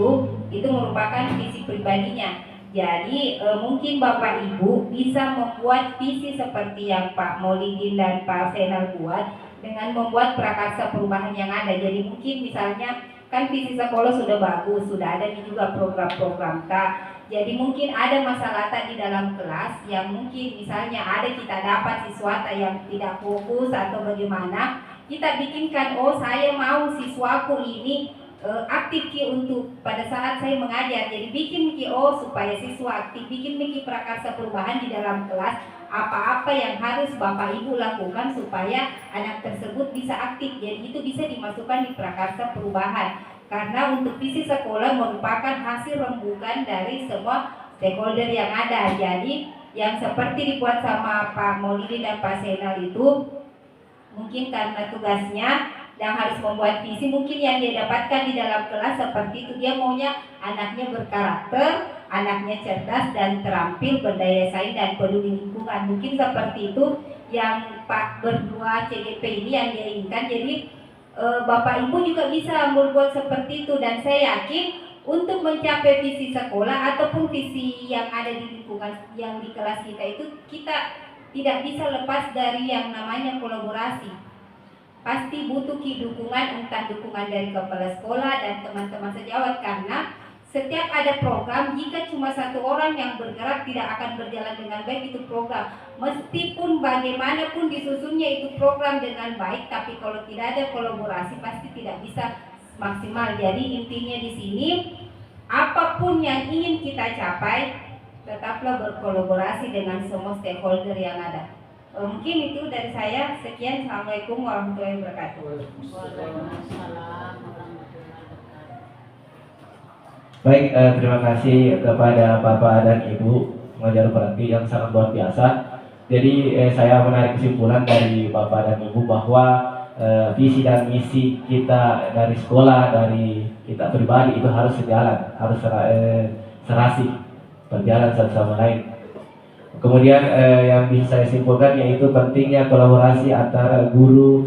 itu merupakan visi pribadinya. Jadi mungkin Bapak Ibu bisa membuat visi seperti yang Pak Maulidin dan Pak Senal buat dengan membuat prakarsa perubahan yang ada. Jadi mungkin misalnya kan visi sekolah sudah bagus, sudah ada juga program-program Jadi mungkin ada masalah di dalam kelas yang mungkin misalnya ada kita dapat siswa yang tidak fokus atau bagaimana. kita bikinkan, oh saya mau siswaku ini aktif ki untuk pada saat saya mengajar, jadi bikin ki oh supaya siswa aktif, bikin ki prakarsa perubahan di dalam kelas, apa-apa yang harus Bapak Ibu lakukan supaya anak tersebut bisa aktif, jadi itu bisa dimasukkan di prakarsa perubahan, karena untuk visi sekolah merupakan hasil rembukan dari semua stakeholder yang ada. Jadi yang seperti dibuat sama Pak Maulidi dan Pak Senal itu mungkin karena tugasnya yang harus membuat visi, mungkin yang dia dapatkan di dalam kelas seperti itu, dia maunya anaknya berkarakter, anaknya cerdas dan terampil, berdaya saing dan peduli lingkungan, mungkin seperti itu yang Pak berdua CGP ini yang dia inginkan. Jadi Bapak Ibu juga bisa membuat seperti itu, dan saya yakin untuk mencapai visi sekolah ataupun visi yang ada di lingkungan yang di kelas kita itu, kita tidak bisa lepas dari yang namanya kolaborasi. Pasti butuh dukungan, entah dukungan dari kepala sekolah dan teman-teman sejawat, karena setiap ada program, jika cuma satu orang yang bergerak tidak akan berjalan dengan baik itu program. Meskipun bagaimanapun disusunnya itu program dengan baik, tapi kalau tidak ada kolaborasi pasti tidak bisa maksimal. Jadi intinya di sini, apapun yang ingin kita capai, tetaplah berkolaborasi dengan semua stakeholder yang ada. Mungkin itu dari saya. Sekian, Assalamualaikum warahmatullahi wabarakatuh. Waalaikumsalam warahmatullahi wabarakatuh. Baik, terima kasih kepada Bapak dan Ibu pengajar pelatih yang sangat luar biasa. Jadi saya menarik kesimpulan dari Bapak dan Ibu bahwa visi dan misi kita dari sekolah, dari kita pribadi itu harus sejalan, harus serasi, berjalan satu sama lain. Kemudian yang bisa saya simpulkan yaitu pentingnya kolaborasi antara guru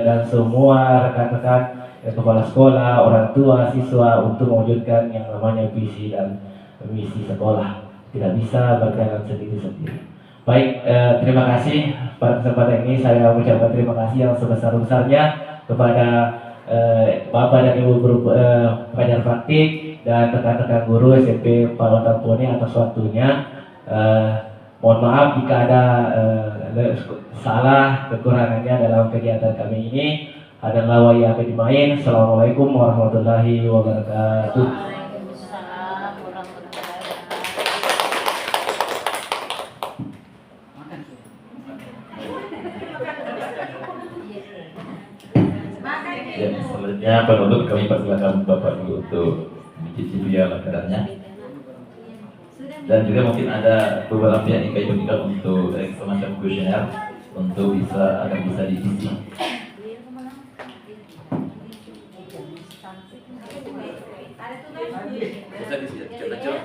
dan semua rekan-rekan kepala sekolah, orang tua, siswa untuk mewujudkan yang namanya visi dan misi sekolah. Tidak bisa berjalan sendiri-sendiri. Baik, terima kasih. Pada kesempatan ini saya mengucapkan terima kasih yang sebesar-besarnya kepada Bapak dan Ibu guru pengajar praktik dan rekan-rekan guru SMP Parawatan Poni atas waktunya. Mohon maaf jika ada salah kekurangannya dalam kegiatan kami ini. Adalah wa ya dimain. Assalamualaikum warahmatullahi wabarakatuh. Waalaikumsalam warahmatullahi wabarakatuh. Ya, selanjutnya penutup kami persilakan Bapak Ibu untuk mencicipi makanannya. Dan juga mungkin ada beberapa yang ingin kami berikan untuk semacam kuesioner untuk agar bisa diisi. Bisa diisi, coba.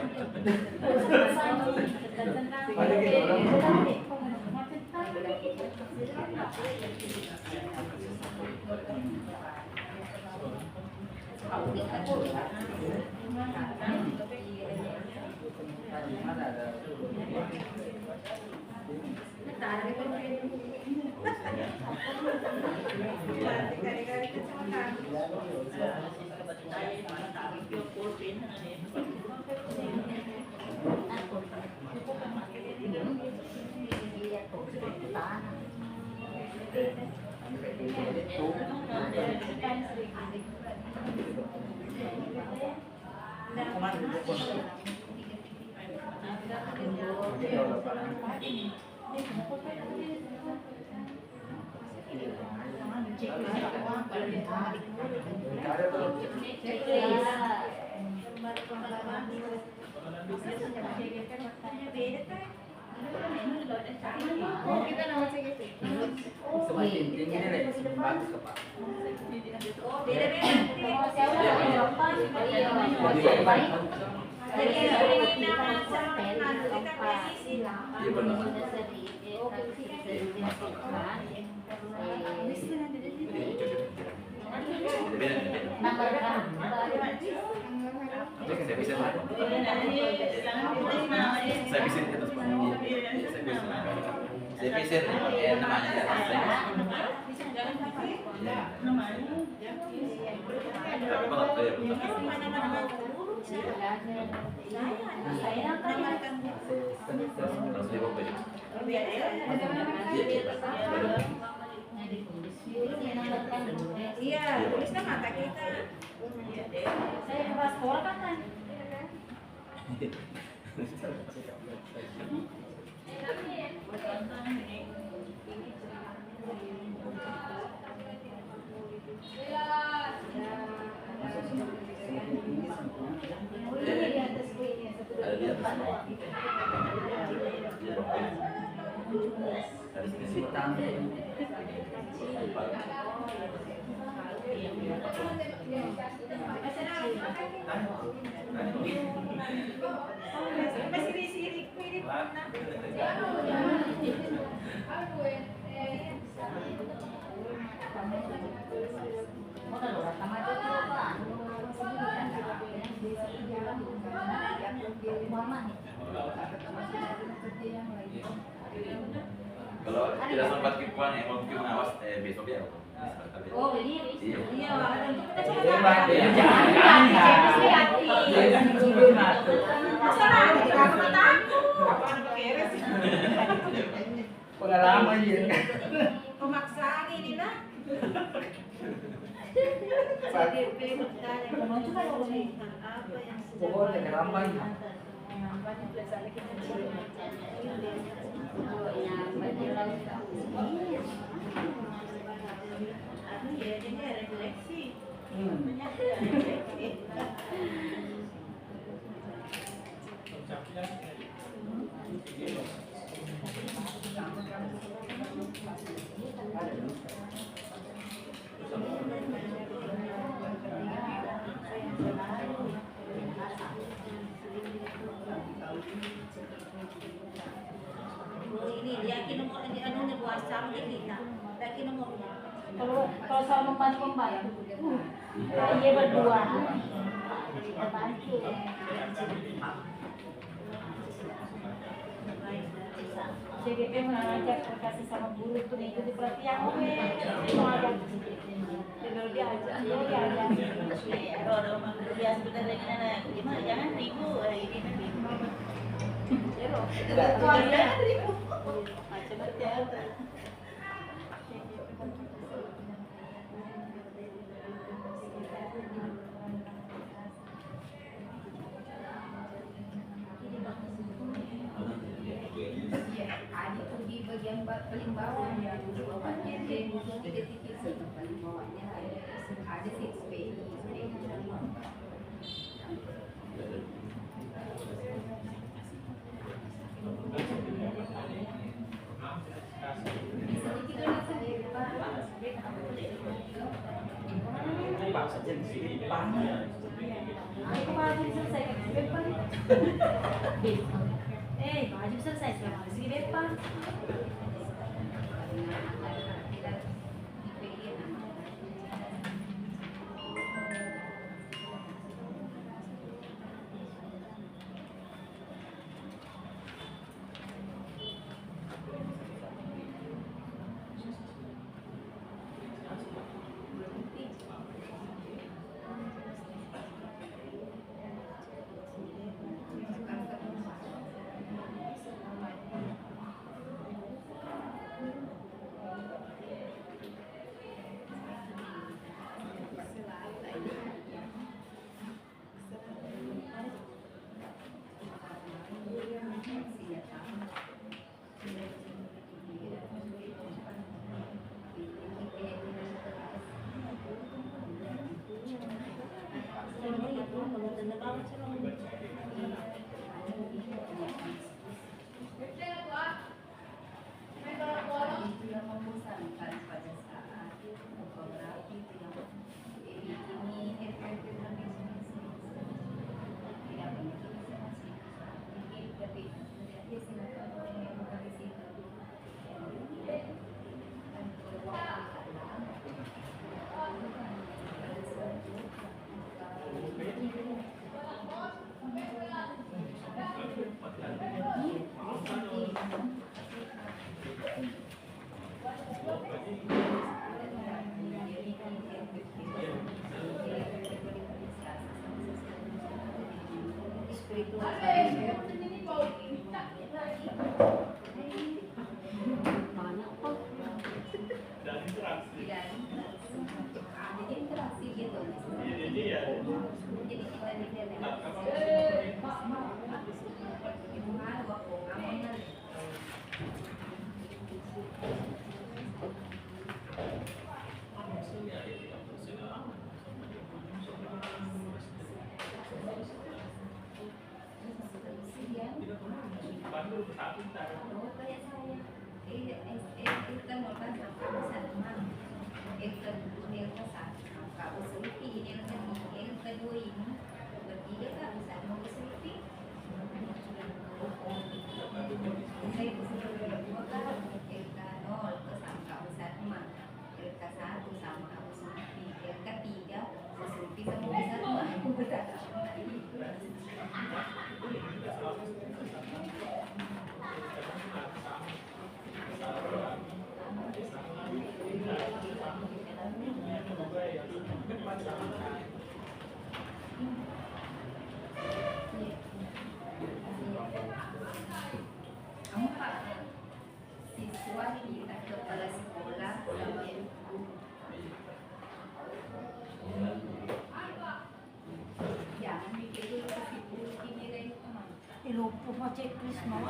Iya, tulisnya mata kita. Saya kelas sekolah kan. Ada di atas. Dari sini sih. Masih disirik mirip mana? Kalau tidak sempat kipuan ya mau mungkin mengawas besok ya. Oh, berdiri. Iya. Iya, ada kita coba Jangan, lihat. jangan. Masalah, kenapa mata aku? Pengalaman ya. Pemaksaan ini nak. CGP bertanya, apa yang Pokoknya keramai. Ini dia nomor ini anu puasa kita. Lagi nomornya. Kalau soal membantu, iya berdua. Bantu. CGP mengajak kasih sama guru itu mengikuti pelatihan mau ajak tinggal diajak Ya sebenarnya gimana jangan ribu ini nanti. Macam apa? Ada tuh di bagian paling bawah yang bawahnya dia khusus di titik paling bawahnya ada 6PI. Pak saja di sini panas. baju selesai depan. Baju selesai sekarang di depan. Lupa mau checklist mau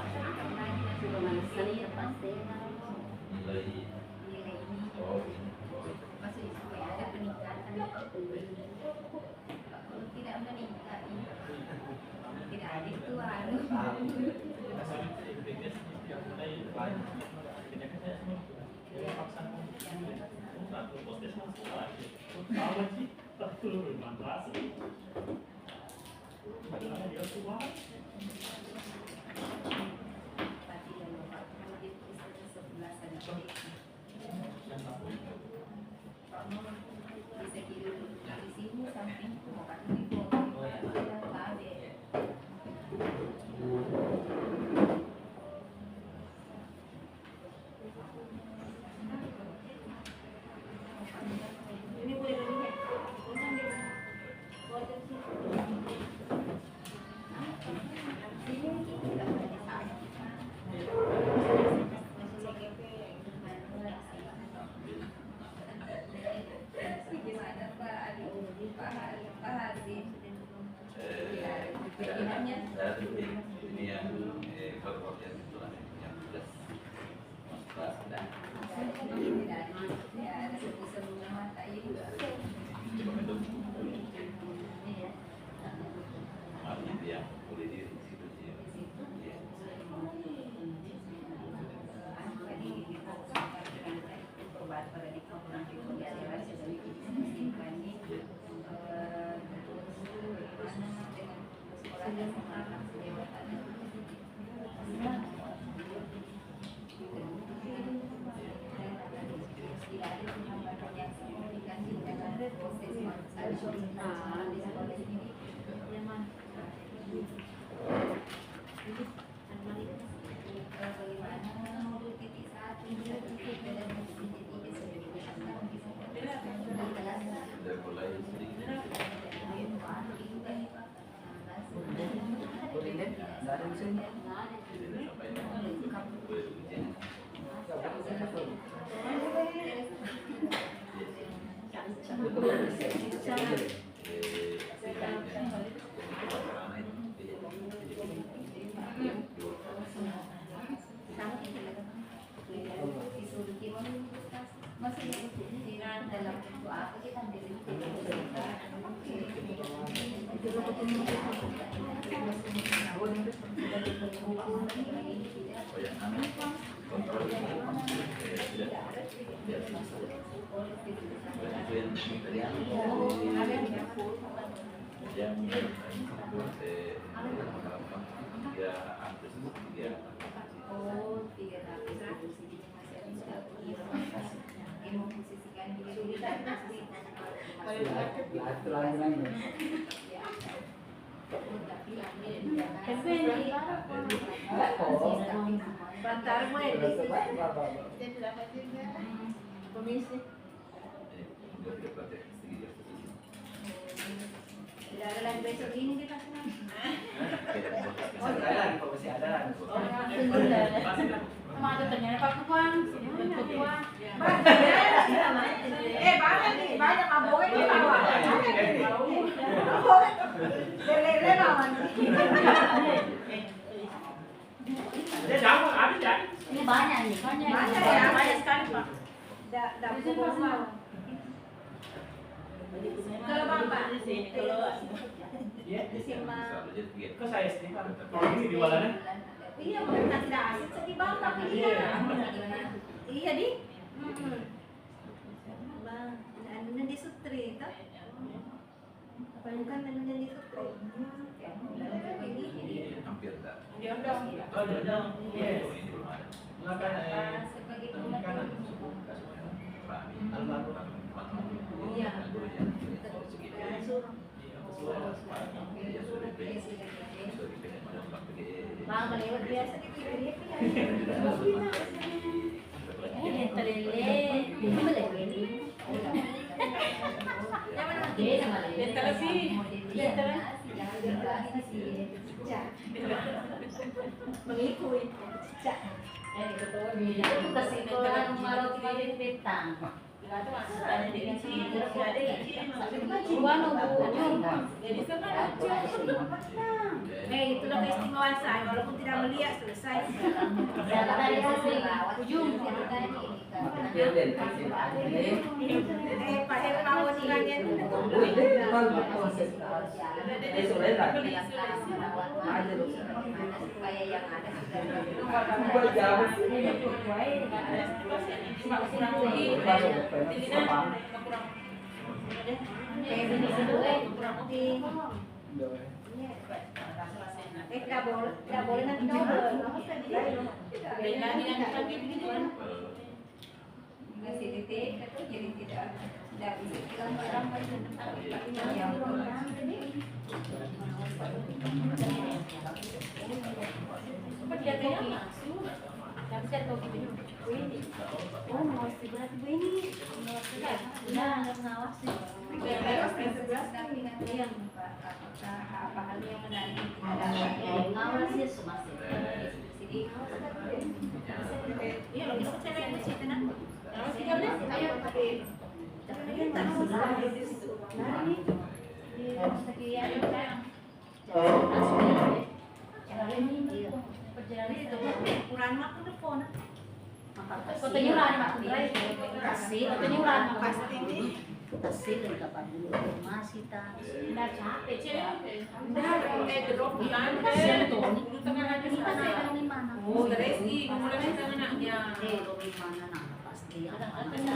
banyak nih, banyak abangnya di bawah. Lele lawan. Dia jangan ada jadi. Ini banyak nih, Banyak ya. banyak sekali Pak. Dapur mau. Kalau Bapak Ya. Ke saya sih. Kalau ini di mana? iya mereka tidak asik sedih Bapak iya. Iya di. Bang, anu di sutri itu. Apa bukan anu di sutri? Hampir tak. Diondong. Oh, dong. Yes. Makan sebagai makanan. Iya. Bang, lewat biasa di kiri. Ini telele, ini meleleh. Dia sama lele. Dia terlebih. Dia Mengikui. Cak. itu kasih koran marot kemarin petang. Jadi sekarang Itulah keistimewaan saya, walaupun tidak melihat selesai. Dari sisi ujung. Pak Hermawan nilainya supaya yang ada tidak boleh nanti ngasih titik itu jadi tidak bisa kita merampai yang Oh, mau berarti ini. Nah, ngawasi. apa hal yang menarik Ngawasi semasa. jadi iya lo kita percaya yang sih tenang. Ayo pakai. Perjalanan itu Kurang makan telepon. fotonya ulah kasih fotonya ulah pasti kasih dari kapan dulu masih tak udah capek drop kan kasihan tuh ini tengah lagi ini pasti ada di mana terus di mulai dari anaknya di mana nah pasti ada waktunya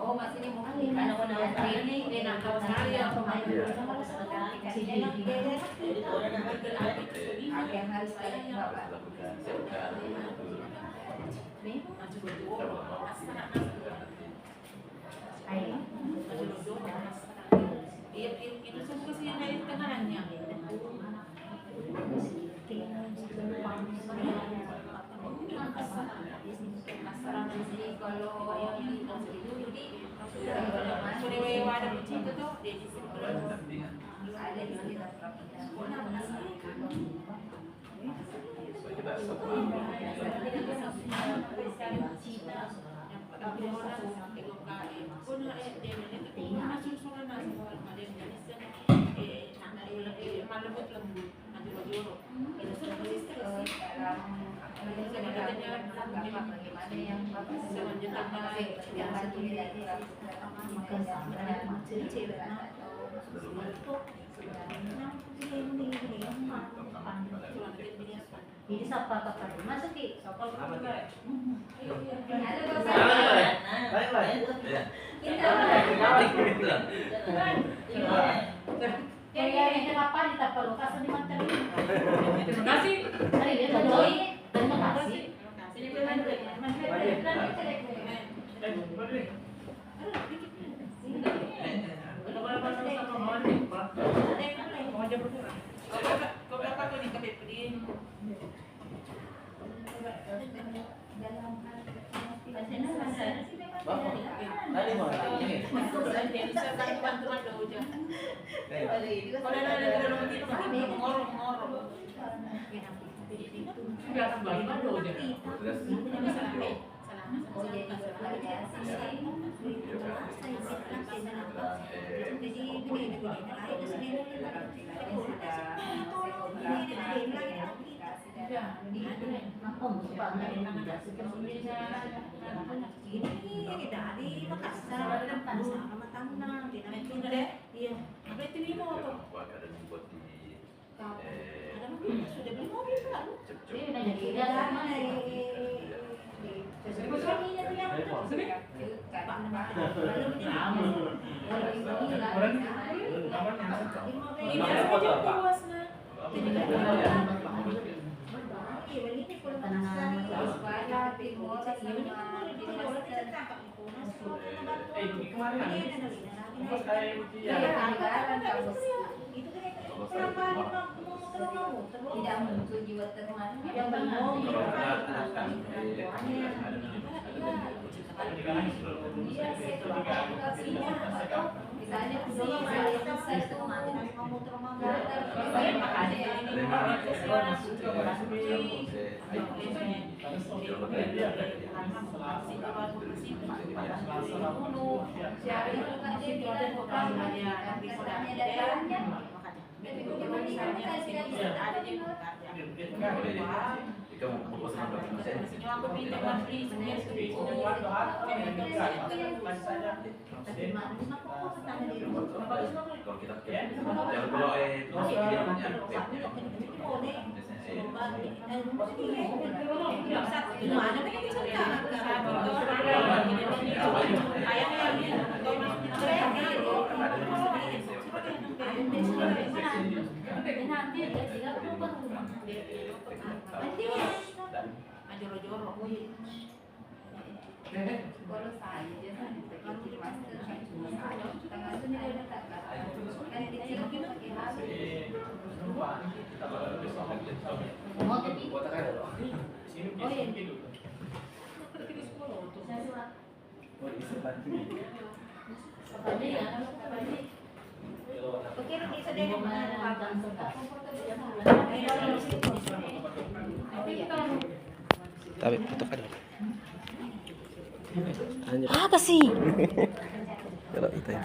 oh masih ini mungkin yang harus itu semua sih yang dari tengahnya kalau yang itu sudah wadah itu tuh dia di ada di sekitar ini siapa kakak masuk ki siapa ini apa di tapal lokasi di mana terima kasih hari dia joy terima kasih Mau aja berdua. Tadi mau ini. Bantuan dulu aja. Kalau ada ngorong Oh jadi bervariasi sih. Ini dari Makassar, sama Tangerang, di Namanya iya. Apa itu ini mau apa? Sudah beli mobil kan? Tidak muncul jiwa termalu Yang bengong, misalnya saya itu ngomong terlalu Jika mau pesan dokumen kalau kita jangan kalau saya kan master tengah itu dia udah tak kan kecil pakai HP. Mau jadi? Oh iya. Oke, bisa deh Tapi foto kada. Ah, kasih. Kalau itu ya.